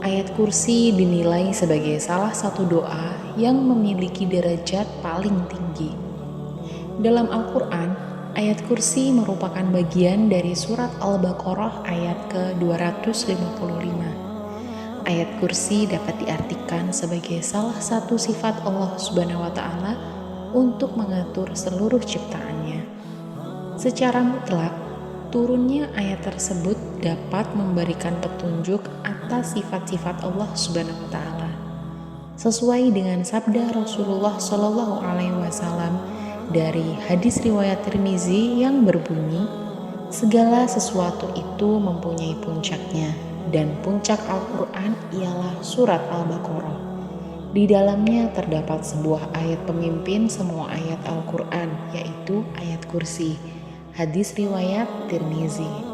Ayat kursi dinilai sebagai salah satu doa yang memiliki derajat paling tinggi. Dalam Al-Quran, ayat kursi merupakan bagian dari surat Al-Baqarah ayat ke-255. Ayat kursi dapat diartikan sebagai salah satu sifat Allah Subhanahu wa Ta'ala untuk mengatur seluruh ciptaannya. Secara mutlak, turunnya ayat tersebut dapat memberikan petunjuk atas sifat-sifat Allah Subhanahu wa Ta'ala. Sesuai dengan sabda Rasulullah Shallallahu alaihi wasallam dari hadis riwayat Tirmizi yang berbunyi, segala sesuatu itu mempunyai puncaknya, dan puncak Al-Quran ialah surat Al-Baqarah. Di dalamnya terdapat sebuah ayat pemimpin semua ayat Al-Quran, yaitu ayat kursi. Hadis riwayat Tirmizi.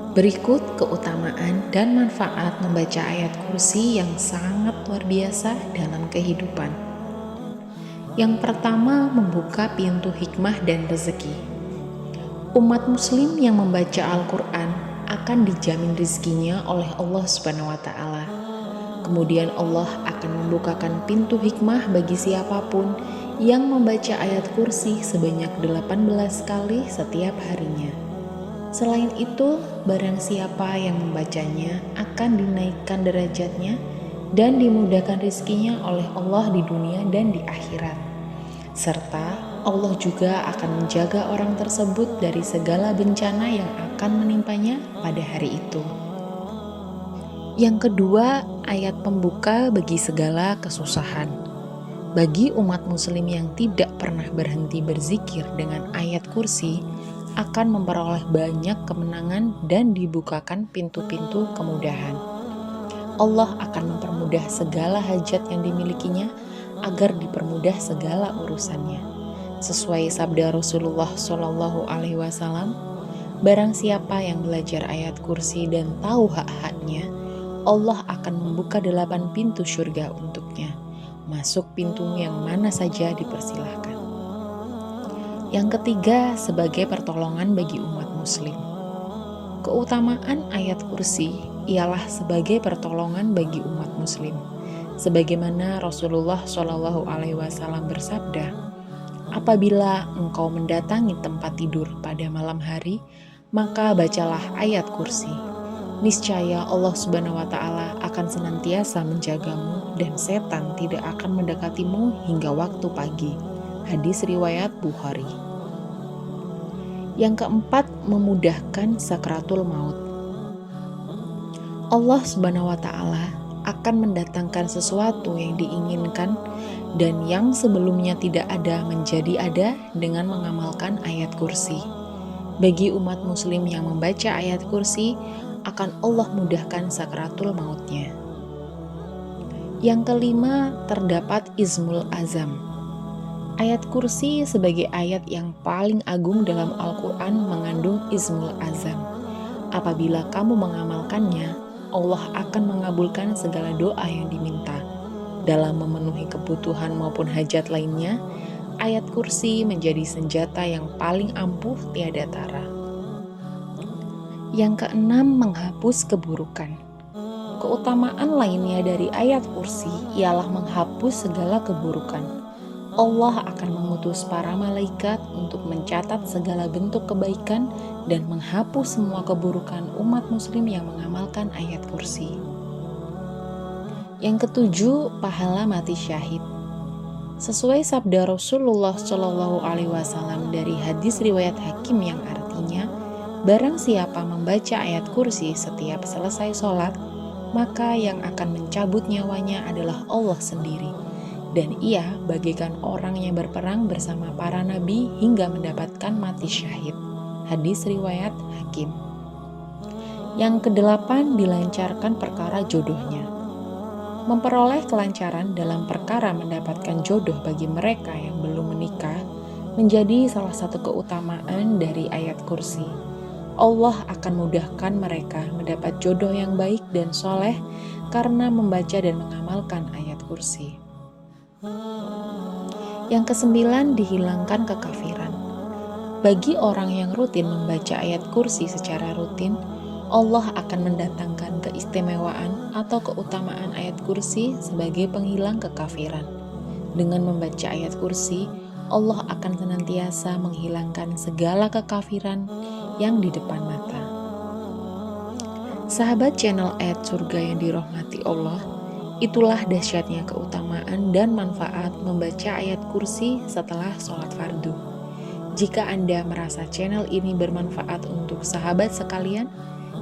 Berikut keutamaan dan manfaat membaca ayat kursi yang sangat luar biasa dalam kehidupan. Yang pertama, membuka pintu hikmah dan rezeki. Umat muslim yang membaca Al-Quran akan dijamin rezekinya oleh Allah Subhanahu wa Ta'ala. Kemudian Allah akan membukakan pintu hikmah bagi siapapun yang membaca ayat kursi sebanyak 18 kali setiap harinya. Selain itu, barang siapa yang membacanya akan dinaikkan derajatnya dan dimudahkan rezekinya oleh Allah di dunia dan di akhirat. Serta Allah juga akan menjaga orang tersebut dari segala bencana yang akan menimpanya pada hari itu. Yang kedua, ayat pembuka bagi segala kesusahan. Bagi umat muslim yang tidak pernah berhenti berzikir dengan ayat kursi, akan memperoleh banyak kemenangan dan dibukakan pintu-pintu kemudahan. Allah akan mempermudah segala hajat yang dimilikinya agar dipermudah segala urusannya. Sesuai sabda Rasulullah Shallallahu alaihi wasallam, barang siapa yang belajar ayat kursi dan tahu hak-haknya, Allah akan membuka 8 pintu surga untuknya. Masuk pintu yang mana saja dipersilahkan. Yang ketiga, sebagai pertolongan bagi umat muslim. Keutamaan ayat kursi ialah sebagai pertolongan bagi umat muslim. Sebagaimana Rasulullah Shallallahu alaihi wasallam bersabda, apabila engkau mendatangi tempat tidur pada malam hari, maka bacalah ayat kursi. Niscaya Allah Subhanahu wa Ta'ala akan senantiasa menjagamu dan setan tidak akan mendekatimu hingga waktu pagi. Hadis riwayat Bukhari. Yang keempat, memudahkan sakratul maut. Allah Subhanahu wa Ta'ala akan mendatangkan sesuatu yang diinginkan dan yang sebelumnya tidak ada menjadi ada dengan mengamalkan ayat kursi. Bagi umat muslim yang membaca ayat kursi, akan Allah mudahkan sakratul mautnya. Yang kelima, terdapat Izmul Azam. Ayat kursi sebagai ayat yang paling agung dalam Al-Quran mengandung Izmul Azam. Apabila kamu mengamalkannya, Allah akan mengabulkan segala doa yang diminta. Dalam memenuhi kebutuhan maupun hajat lainnya, ayat kursi menjadi senjata yang paling ampuh tiada tara. Yang keenam, menghapus keburukan. Keutamaan lainnya dari ayat kursi ialah menghapus segala keburukan. Allah akan mengutus para malaikat untuk mencatat segala bentuk kebaikan dan menghapus semua keburukan umat muslim yang mengamalkan ayat kursi. Yang ketujuh, pahala mati syahid. Sesuai sabda Rasulullah Shallallahu alaihi wasallam dari hadis riwayat Hakim yang artinya, barang siapa membaca ayat kursi setiap selesai sholat, maka yang akan mencabut nyawanya adalah Allah sendiri. Dan ia bagaikan orang yang berperang bersama para nabi hingga mendapatkan mati syahid. Hadis riwayat Hakim. Yang kedelapan, dilancarkan perkara jodohnya. Memperoleh kelancaran dalam perkara mendapatkan jodoh bagi mereka yang belum menikah menjadi salah satu keutamaan dari ayat kursi. Allah akan mudahkan mereka mendapat jodoh yang baik dan soleh karena membaca dan mengamalkan ayat kursi. Yang kesembilan, dihilangkan kekafiran. Bagi orang yang rutin membaca ayat kursi secara rutin, Allah akan mendatangkan keistimewaan atau keutamaan ayat kursi sebagai penghilang kekafiran. Dengan membaca ayat kursi, Allah akan senantiasa menghilangkan segala kekafiran yang di depan mata. Sahabat channel Ayat Surga yang dirahmati Allah, itulah dahsyatnya keutamaan dan manfaat membaca ayat kursi setelah sholat fardu. Jika Anda merasa channel ini bermanfaat untuk sahabat sekalian,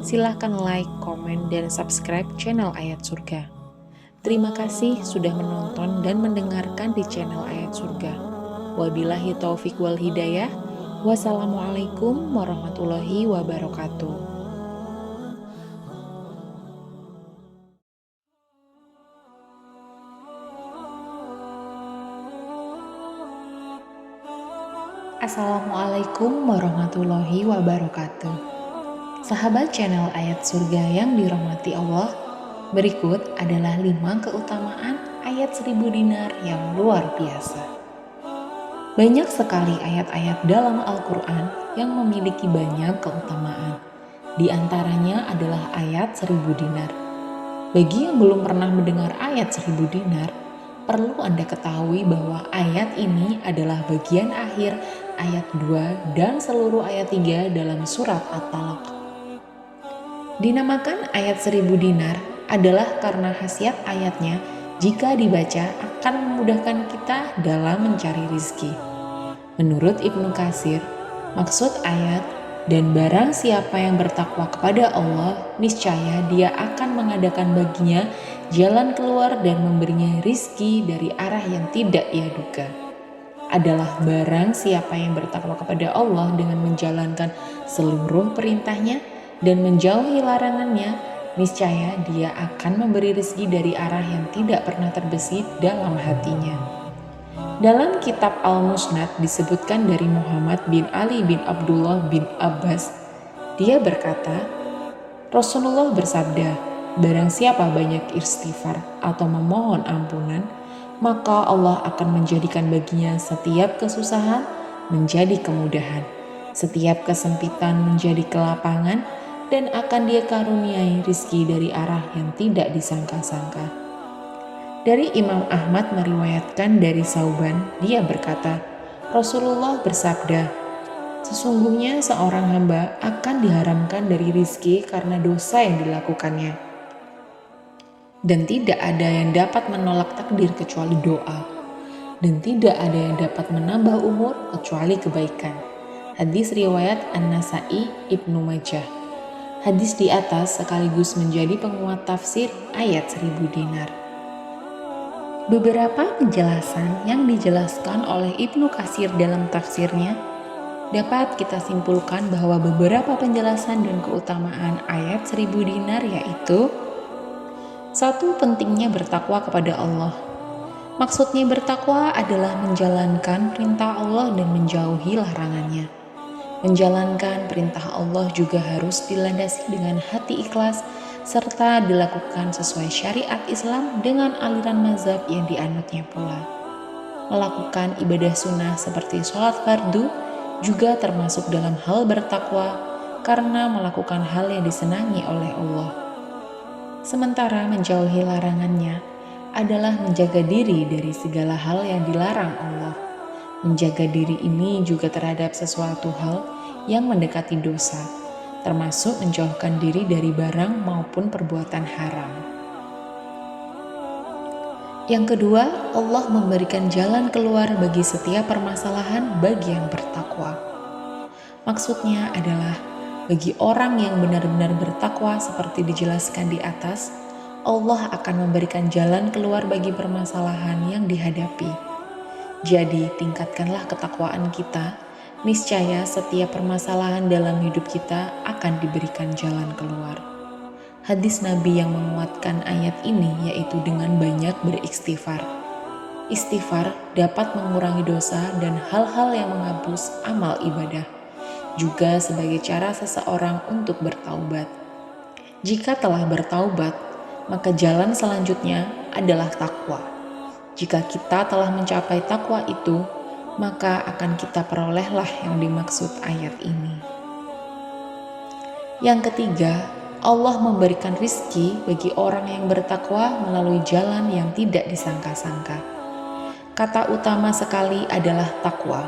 silahkan like, komen, dan subscribe channel Ayat Surga. Terima kasih sudah menonton dan mendengarkan di channel Ayat Surga. Wabillahi taufik wal hidayah. Wassalamualaikum warahmatullahi wabarakatuh. Assalamualaikum warahmatullahi wabarakatuh. Sahabat channel Ayat Surga yang dirahmati Allah, berikut adalah 5 keutamaan ayat 1000 dinar yang luar biasa. Banyak sekali ayat-ayat dalam Al-Quran yang memiliki banyak keutamaan. Di antaranya adalah ayat 1000 dinar. Bagi yang belum pernah mendengar ayat 1000 dinar, perlu Anda ketahui bahwa ayat ini adalah bagian akhir ayat 2 dan seluruh ayat 3 dalam surat At-Talaq. Dinamakan ayat 1000 dinar adalah karena khasiat ayatnya jika dibaca akan memudahkan kita dalam mencari rizki. Menurut Ibnu Katsir, maksud ayat dan barang siapa yang bertakwa kepada Allah, niscaya Dia akan mengadakan baginya jalan keluar dan memberinya rizki dari arah yang tidak ia duga. Adalah barang siapa yang bertakwa kepada Allah dengan menjalankan seluruh perintahnya dan menjauhi larangannya, niscaya Dia akan memberi rezeki dari arah yang tidak pernah terbesit dalam hatinya. Dalam kitab Al-Musnad disebutkan dari Muhammad bin Ali bin Abdullah bin Abbas, dia berkata, Rasulullah bersabda, barang siapa banyak istighfar atau memohon ampunan, maka Allah akan menjadikan baginya setiap kesusahan menjadi kemudahan, setiap kesempitan menjadi kelapangan, dan akan Dia karuniai rizki dari arah yang tidak disangka-sangka. Dari Imam Ahmad meriwayatkan dari Sauban, dia berkata, Rasulullah bersabda, sesungguhnya seorang hamba akan diharamkan dari rizki karena dosa yang dilakukannya. Dan tidak ada yang dapat menolak takdir kecuali doa. Dan tidak ada yang dapat menambah umur kecuali kebaikan. Hadis riwayat An-Nasa'i Ibnu Majah. Hadis di atas sekaligus menjadi penguat tafsir ayat 1000 dinar. Beberapa penjelasan yang dijelaskan oleh Ibnu Katsir dalam tafsirnya dapat kita simpulkan bahwa beberapa penjelasan dan keutamaan ayat 1000 dinar yaitu: 1. Pentingnya bertakwa kepada Allah. Maksudnya bertakwa adalah menjalankan perintah Allah dan menjauhi larangannya. Menjalankan perintah Allah juga harus dilandasi dengan hati ikhlas serta dilakukan sesuai syariat Islam dengan aliran mazhab yang dianutnya pula. Melakukan ibadah sunnah seperti sholat fardu juga termasuk dalam hal bertakwa karena melakukan hal yang disenangi oleh Allah. Sementara menjauhi larangannya adalah menjaga diri dari segala hal yang dilarang Allah. Menjaga diri ini juga terhadap sesuatu hal yang mendekati dosa, termasuk menjauhkan diri dari barang maupun perbuatan haram. Yang kedua, Allah memberikan jalan keluar bagi setiap permasalahan bagi yang bertakwa. Maksudnya adalah bagi orang yang benar-benar bertakwa seperti dijelaskan di atas, Allah akan memberikan jalan keluar bagi permasalahan yang dihadapi. Jadi, tingkatkanlah ketakwaan kita, niscaya setiap permasalahan dalam hidup kita akan diberikan jalan keluar. Hadis Nabi yang menguatkan ayat ini yaitu dengan banyak beristighfar. Istighfar dapat mengurangi dosa dan hal-hal yang menghapus amal ibadah, juga sebagai cara seseorang untuk bertaubat. Jika telah bertaubat, maka jalan selanjutnya adalah takwa. Jika kita telah mencapai takwa itu, maka akan kita perolehlah yang dimaksud ayat ini. Yang ketiga, Allah memberikan rizki bagi orang yang bertakwa melalui jalan yang tidak disangka-sangka. Kata utama sekali adalah takwa.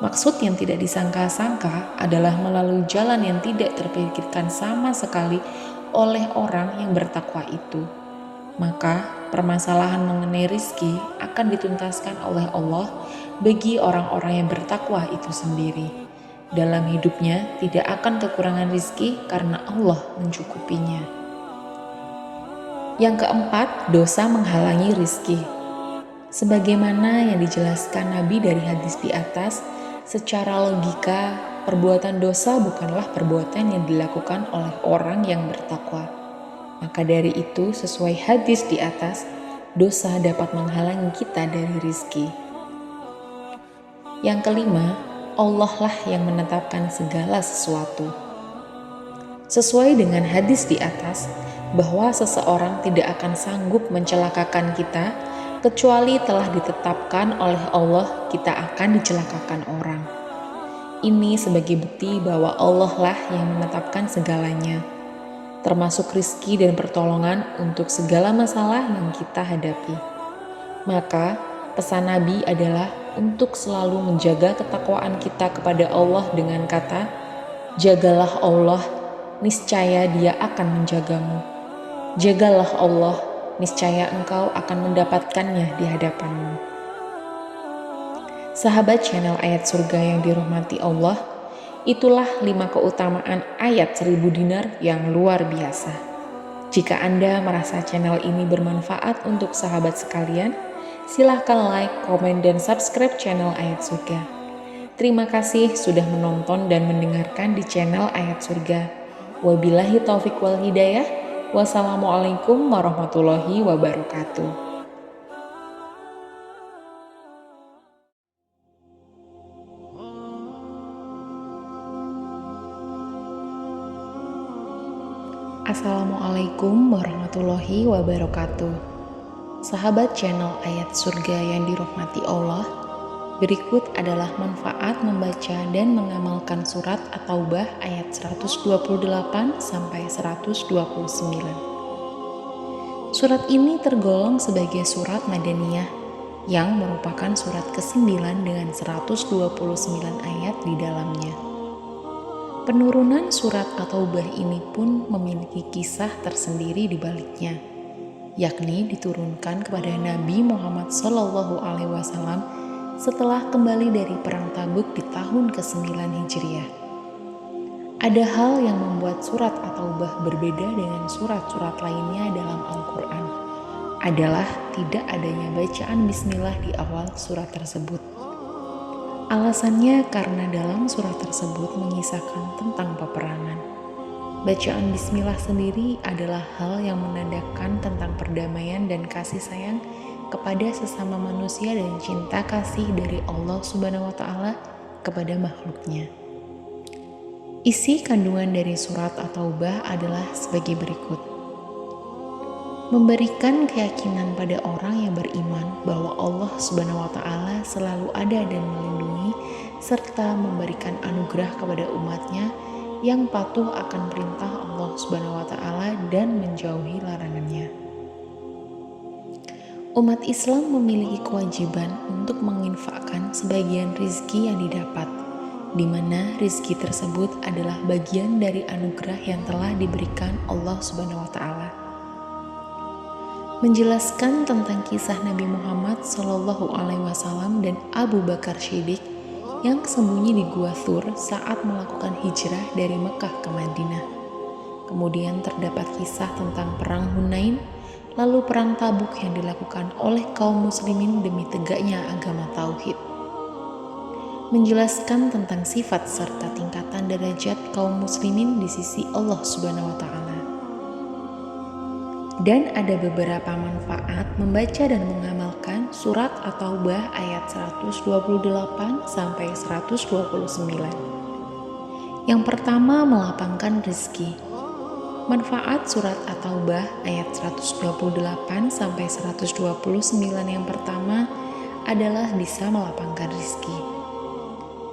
Maksud yang tidak disangka-sangka adalah melalui jalan yang tidak terpikirkan sama sekali oleh orang yang bertakwa itu. Maka permasalahan mengenai rizki akan dituntaskan oleh Allah bagi orang-orang yang bertakwa itu sendiri. Dalam hidupnya tidak akan kekurangan rizki karena Allah mencukupinya. Yang keempat, dosa menghalangi rizki. Sebagaimana yang dijelaskan Nabi dari hadis di atas, secara logika, perbuatan dosa bukanlah perbuatan yang dilakukan oleh orang yang bertakwa. Maka dari itu, sesuai hadis di atas, dosa dapat menghalangi kita dari rizki. Yang kelima, Allah lah yang menetapkan segala sesuatu. Sesuai dengan hadis di atas, bahwa seseorang tidak akan sanggup mencelakakan kita, kecuali telah ditetapkan oleh Allah kita akan dicelakakan orang. Ini sebagai bukti bahwa Allah lah yang menetapkan segalanya, termasuk rizki dan pertolongan untuk segala masalah yang kita hadapi. Maka, pesan Nabi adalah untuk selalu menjaga ketakwaan kita kepada Allah dengan kata, "Jagalah Allah, niscaya Dia akan menjagamu. Jagalah Allah, niscaya engkau akan mendapatkannya di hadapanmu." Sahabat channel Ayat Surga yang dirahmati Allah, itulah 5 keutamaan ayat 1000 dinar yang luar biasa. Jika Anda merasa channel ini bermanfaat untuk sahabat sekalian, silahkan like, komen, dan subscribe channel Ayat Surga. Terima kasih sudah menonton dan mendengarkan di channel Ayat Surga. Wabillahi taufiq wal hidayah. Wassalamualaikum warahmatullahi wabarakatuh. Assalamualaikum warahmatullahi wabarakatuh. Sahabat channel Ayat Surga yang dirahmati Allah, berikut adalah manfaat membaca dan mengamalkan surat At-Taubah ayat 128 sampai 129. Surat ini tergolong sebagai surat Madaniyah yang merupakan surat ke-9 dengan 129 ayat di dalamnya. Penurunan surat At-Taubah ini pun memiliki kisah tersendiri di baliknya, yakni diturunkan kepada Nabi Muhammad SAW setelah kembali dari Perang Tabuk di tahun ke-9 Hijriah. Ada hal yang membuat surat At-Taubah berbeda dengan surat-surat lainnya dalam Al-Quran, adalah tidak adanya bacaan bismillah di awal surat tersebut. Alasannya karena dalam surat tersebut mengisahkan tentang peperangan. Bacaan bismillah sendiri adalah hal yang menandakan tentang perdamaian dan kasih sayang kepada sesama manusia dan cinta kasih dari Allah Subhanahu wa Ta'ala kepada makhluknya. Isi kandungan dari surat At-Taubah adalah sebagai berikut. Memberikan keyakinan pada orang yang beriman bahwa Allah Subhanahu wa Ta'ala selalu ada dan melindungi serta memberikan anugerah kepada umatnya yang patuh akan perintah Allah Subhanahu wa Ta'ala dan menjauhi larangannya. Umat Islam memiliki kewajiban untuk menginfakkan sebagian rizki yang didapat, di mana rizki tersebut adalah bagian dari anugerah yang telah diberikan Allah Subhanahu wa Ta'ala. Menjelaskan tentang kisah Nabi Muhammad SAW dan Abu Bakar Shiddiq yang sembunyi di Gua Thur saat melakukan hijrah dari Mekah ke Madinah. Kemudian terdapat kisah tentang perang Hunain, lalu perang Tabuk yang dilakukan oleh kaum muslimin demi tegaknya agama tauhid. Menjelaskan tentang sifat serta tingkatan derajat kaum muslimin di sisi Allah Subhanahu wa Ta'ala. Dan ada beberapa manfaat membaca dan mengamalkan surat At-Taubah ayat 128 sampai 129. Yang pertama, melapangkan rezeki. Manfaat surat At-Taubah ayat 128 sampai 129 yang pertama adalah bisa melapangkan rezeki,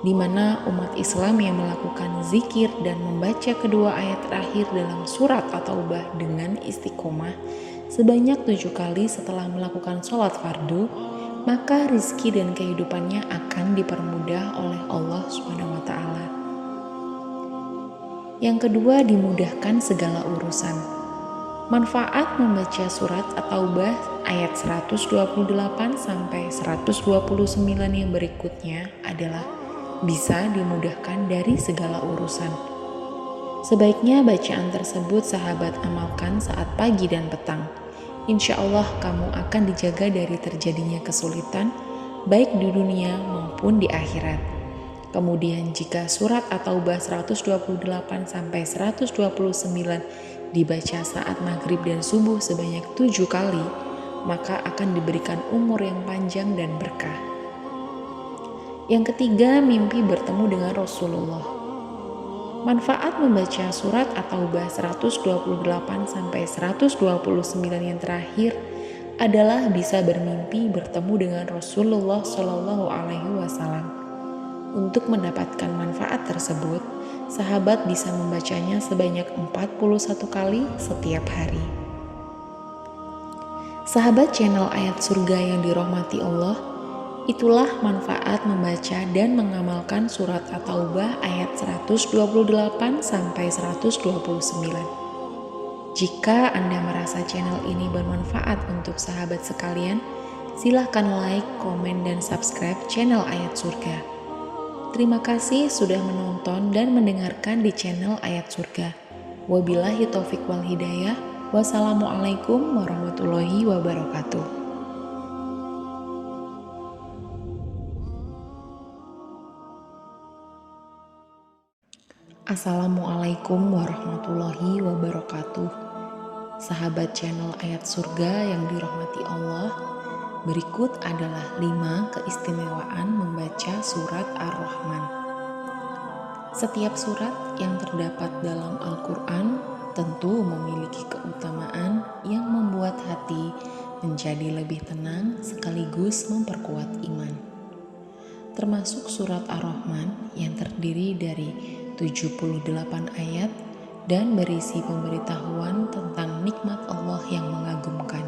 di mana umat Islam yang melakukan zikir dan membaca kedua ayat terakhir dalam surat At-Taubah dengan istiqomah sebanyak 7 kali setelah melakukan sholat fardu, maka rizki dan kehidupannya akan dipermudah oleh Allah Subhanahu wa Ta'ala. Yang kedua, dimudahkan segala urusan. Manfaat membaca surat At-Taubah ayat 128 sampai 129 yang berikutnya adalah bisa dimudahkan dari segala urusan. Sebaiknya bacaan tersebut sahabat amalkan saat pagi dan petang. Insya Allah kamu akan dijaga dari terjadinya kesulitan, baik di dunia maupun di akhirat. Kemudian jika surat At-Taubah 128 sampai 129 dibaca saat maghrib dan subuh sebanyak 7 kali, maka akan diberikan umur yang panjang dan berkah. Yang ketiga, mimpi bertemu dengan Rasulullah. Manfaat membaca surat At-Taubah 128 sampai 129 yang terakhir adalah bisa bermimpi bertemu dengan Rasulullah Shallallahu Alaihi Wasallam. Untuk mendapatkan manfaat tersebut, sahabat bisa membacanya sebanyak 41 kali setiap hari. Sahabat channel Ayat Surga yang dirahmati Allah, itulah manfaat membaca dan mengamalkan surat At-Taubah ayat 128 sampai 129. Jika Anda merasa channel ini bermanfaat untuk sahabat sekalian, silahkan like, komen, dan subscribe channel Ayat Surga. Terima kasih sudah menonton dan mendengarkan di channel Ayat Surga. Wabillahi taufiq wal hidayah. Wassalamualaikum warahmatullahi wabarakatuh. Assalamualaikum warahmatullahi wabarakatuh. Sahabat channel Ayat Surga yang dirahmati Allah, berikut adalah 5 keistimewaan membaca surat Ar-Rahman. Setiap surat yang terdapat dalam Al-Quran tentu memiliki keutamaan yang membuat hati menjadi lebih tenang sekaligus memperkuat iman. Termasuk surat Ar-Rahman yang terdiri dari 78 ayat dan berisi pemberitahuan tentang nikmat Allah yang mengagumkan.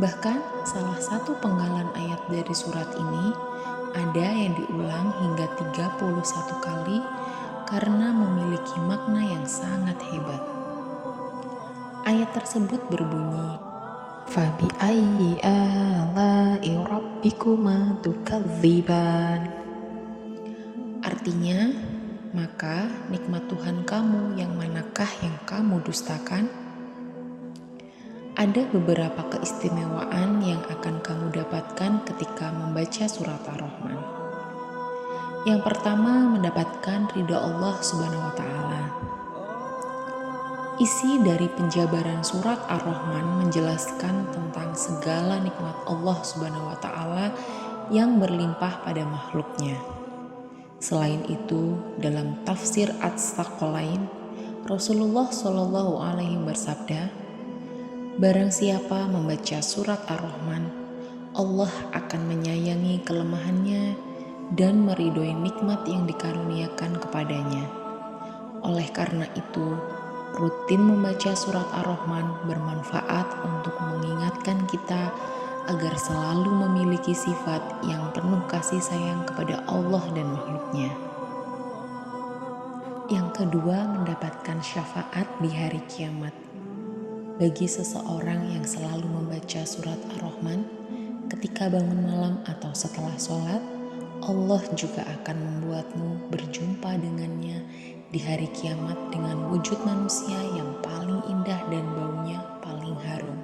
Bahkan salah satu penggalan ayat dari surat ini ada yang diulang hingga 31 kali karena memiliki makna yang sangat hebat. Ayat tersebut berbunyi, Fabi ayyi ala'i rabbikuma tukadziban. Artinya, maka nikmat Tuhan kamu yang manakah yang kamu dustakan? Ada beberapa keistimewaan yang akan kamu dapatkan ketika membaca surat Ar-Rahman. Yang pertama, mendapatkan ridha Allah Subhanahu wa Ta'ala. Isi dari penjabaran surat Ar-Rahman menjelaskan tentang segala nikmat Allah Subhanahu wa Ta'ala yang berlimpah pada makhluknya. Selain itu, dalam tafsir As-Saqalain, Rasulullah Shallallahu Alaihi bersabda, barang siapa membaca surat Ar-Rahman, Allah akan menyayangi kelemahannya dan meridhoi nikmat yang dikaruniakan kepadanya. Oleh karena itu, rutin membaca surat Ar-Rahman bermanfaat untuk mengingatkan kita agar selalu memiliki sifat yang penuh kasih sayang kepada Allah dan makhluknya. Yang kedua, mendapatkan syafaat di hari kiamat. Bagi seseorang yang selalu membaca surat Ar-Rahman ketika bangun malam atau setelah sholat, Allah juga akan membuatmu berjumpa dengannya di hari kiamat dengan wujud manusia yang paling indah dan baunya paling harum.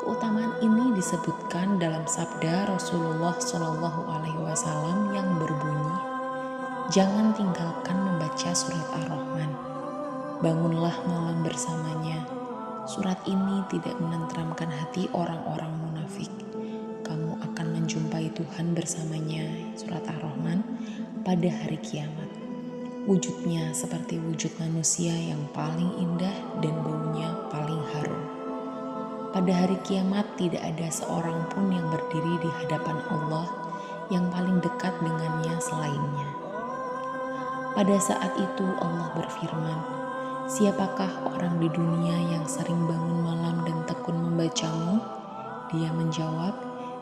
Keutamaan ini disebutkan dalam sabda Rasulullah Shallallahu Alaihi Wasallam yang berbunyi, jangan tinggalkan membaca surat Ar-Rahman. Bangunlah malam bersamanya, Surat ini tidak menenteramkan hati orang-orang munafik. Kamu akan menjumpai Tuhan bersamanya, surat Ar-Rahman, pada hari kiamat. Wujudnya seperti wujud manusia yang paling indah dan baunya paling harum. Pada hari kiamat tidak ada seorang pun yang berdiri di hadapan Allah yang paling dekat dengannya selainnya. Pada saat itu Allah berfirman, "Siapakah orang di dunia yang sering bangun malam dan tekun membacamu?" Dia menjawab,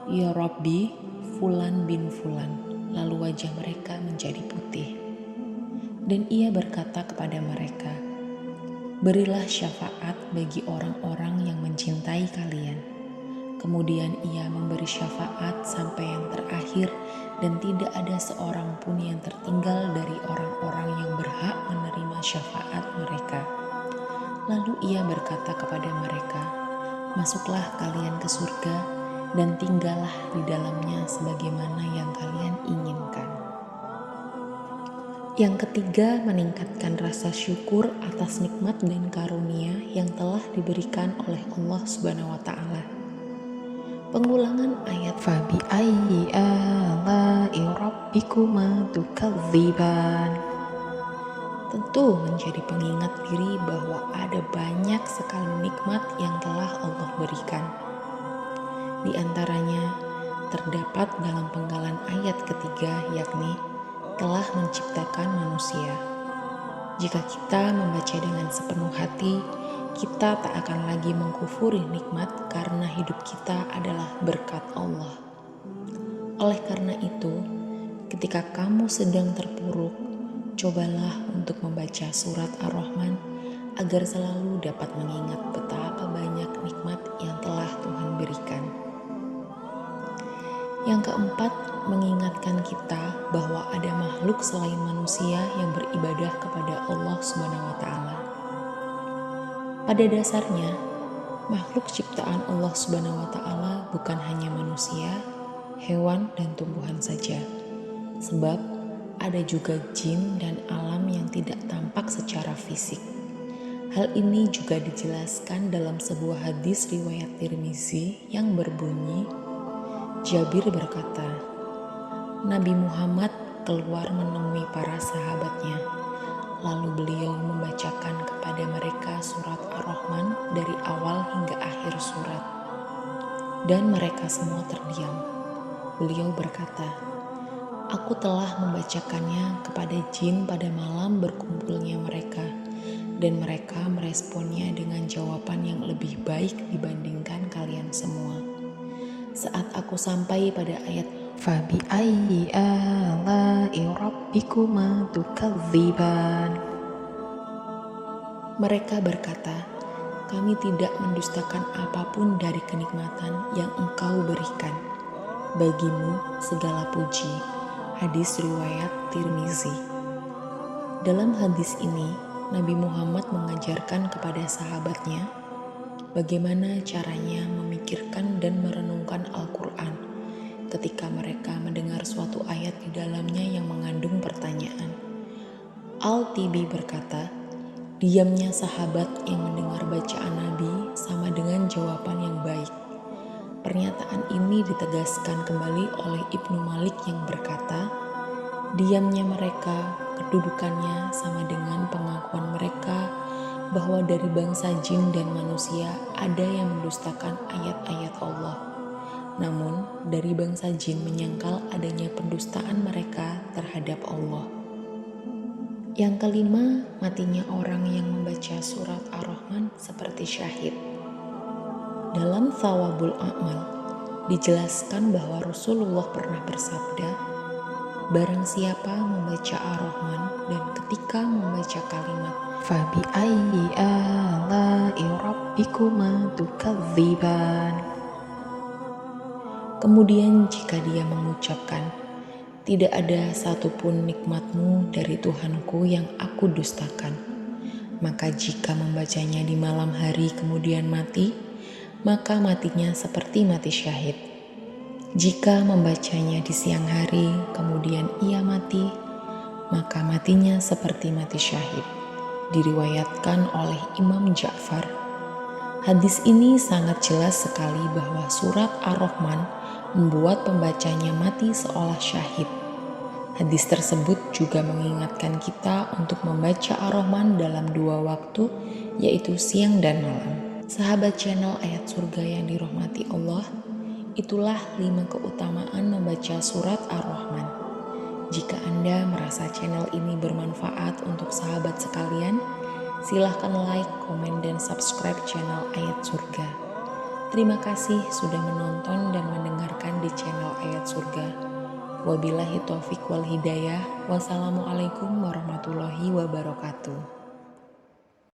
"Ya Rabbi, Fulan bin Fulan." Lalu wajah mereka menjadi putih. Dan ia berkata kepada mereka, "Berilah syafaat bagi orang-orang yang mencintai kalian." Kemudian ia memberi syafaat sampai yang terakhir dan tidak ada seorang pun yang tertinggal dari orang-orang yang berhak menerima syafaat mereka. Lalu ia berkata kepada mereka, "Masuklah kalian ke surga dan tinggallah di dalamnya sebagaimana yang kalian inginkan." Yang ketiga, meningkatkan rasa syukur atas nikmat dan karunia yang telah diberikan oleh Allah Subhanahu wa Ta'ala. Pengulangan ayat Fabi ayyi ala'i rabbikuma tukadziban tentu menjadi pengingat diri bahwa ada banyak sekali nikmat yang telah Allah berikan. Di antaranya terdapat dalam penggalan ayat ketiga, yakni telah menciptakan manusia. Jika kita membaca dengan sepenuh hati, kita tak akan lagi mengkufuri nikmat karena hidup kita adalah berkat Allah. Oleh karena itu, ketika kamu sedang terpuruk, cobalah untuk membaca surat Ar-Rahman agar selalu dapat mengingat betapa banyak nikmat yang telah Tuhan berikan. Yang keempat, mengingatkan kita bahwa ada makhluk selain manusia yang beribadah kepada Allah Subhanahu wa Ta'ala. Pada dasarnya, makhluk ciptaan Allah Subhanahu wa Ta'ala bukan hanya manusia, hewan, dan tumbuhan saja. Sebab ada juga jin dan alam yang tidak tampak secara fisik. Hal ini juga dijelaskan dalam sebuah hadis riwayat Tirmizi yang berbunyi, Jabir berkata, Nabi Muhammad keluar menemui para sahabatnya. Lalu beliau membacakan kepada mereka surat Ar-Rahman dari awal hingga akhir surat. Dan mereka semua terdiam. Beliau berkata, "Aku telah membacakannya kepada jin pada malam berkumpulnya mereka, dan mereka meresponnya dengan jawaban yang lebih baik dibandingkan kalian semua. Saat aku sampai pada ayat Fabi ayyi ala'i rabbikuma tukadziban, mereka berkata, kami tidak mendustakan apapun dari kenikmatan yang Engkau berikan. Bagimu segala puji. Hadis riwayat Tirmizi. Dalam hadis ini, Nabi Muhammad mengajarkan kepada sahabatnya bagaimana caranya memikirkan dan merenungkan Al-Quran ketika mereka mendengar suatu ayat di dalamnya yang mengandung pertanyaan. Al-Tibi berkata, diamnya sahabat yang mendengar bacaan Nabi sama dengan jawaban yang baik. Pernyataan ini ditegaskan kembali oleh Ibnu Malik yang berkata, diamnya mereka, kedudukannya sama dengan pengakuan mereka bahwa dari bangsa jin dan manusia ada yang mendustakan ayat-ayat Allah. Namun, dari bangsa jin menyangkal adanya pendustaan mereka terhadap Allah. Yang kelima, matinya orang yang membaca surat Ar-Rahman seperti syahid. Dalam Thawabul A'mal, dijelaskan bahwa Rasulullah pernah bersabda, barang siapa membaca Ar-Rahman dan ketika membaca kalimat Fabi ayyi ala'i rabbikuma tukadziban, kemudian jika dia mengucapkan, tidak ada satupun nikmatmu dari Tuhanku yang aku dustakan, maka jika membacanya di malam hari kemudian mati, maka matinya seperti mati syahid. Jika membacanya di siang hari kemudian ia mati, maka matinya seperti mati syahid. Diriwayatkan oleh Imam Ja'far. Hadis ini sangat jelas sekali bahwa surat Ar-Rahman membuat pembacanya mati seolah syahid. Hadis tersebut juga mengingatkan kita untuk membaca Ar-Rahman dalam 2 waktu, yaitu siang dan malam. Sahabat channel Ayat Surga yang dirahmati Allah, itulah 5 keutamaan membaca surat Ar-Rahman. Jika Anda merasa channel ini bermanfaat untuk sahabat sekalian, silahkan like, komen, dan subscribe channel Ayat Surga. Terima kasih sudah menonton dan mendengarkan di channel Ayat Surga. Wabillahi taufiq wal hidayah. Wassalamualaikum warahmatullahi wabarakatuh.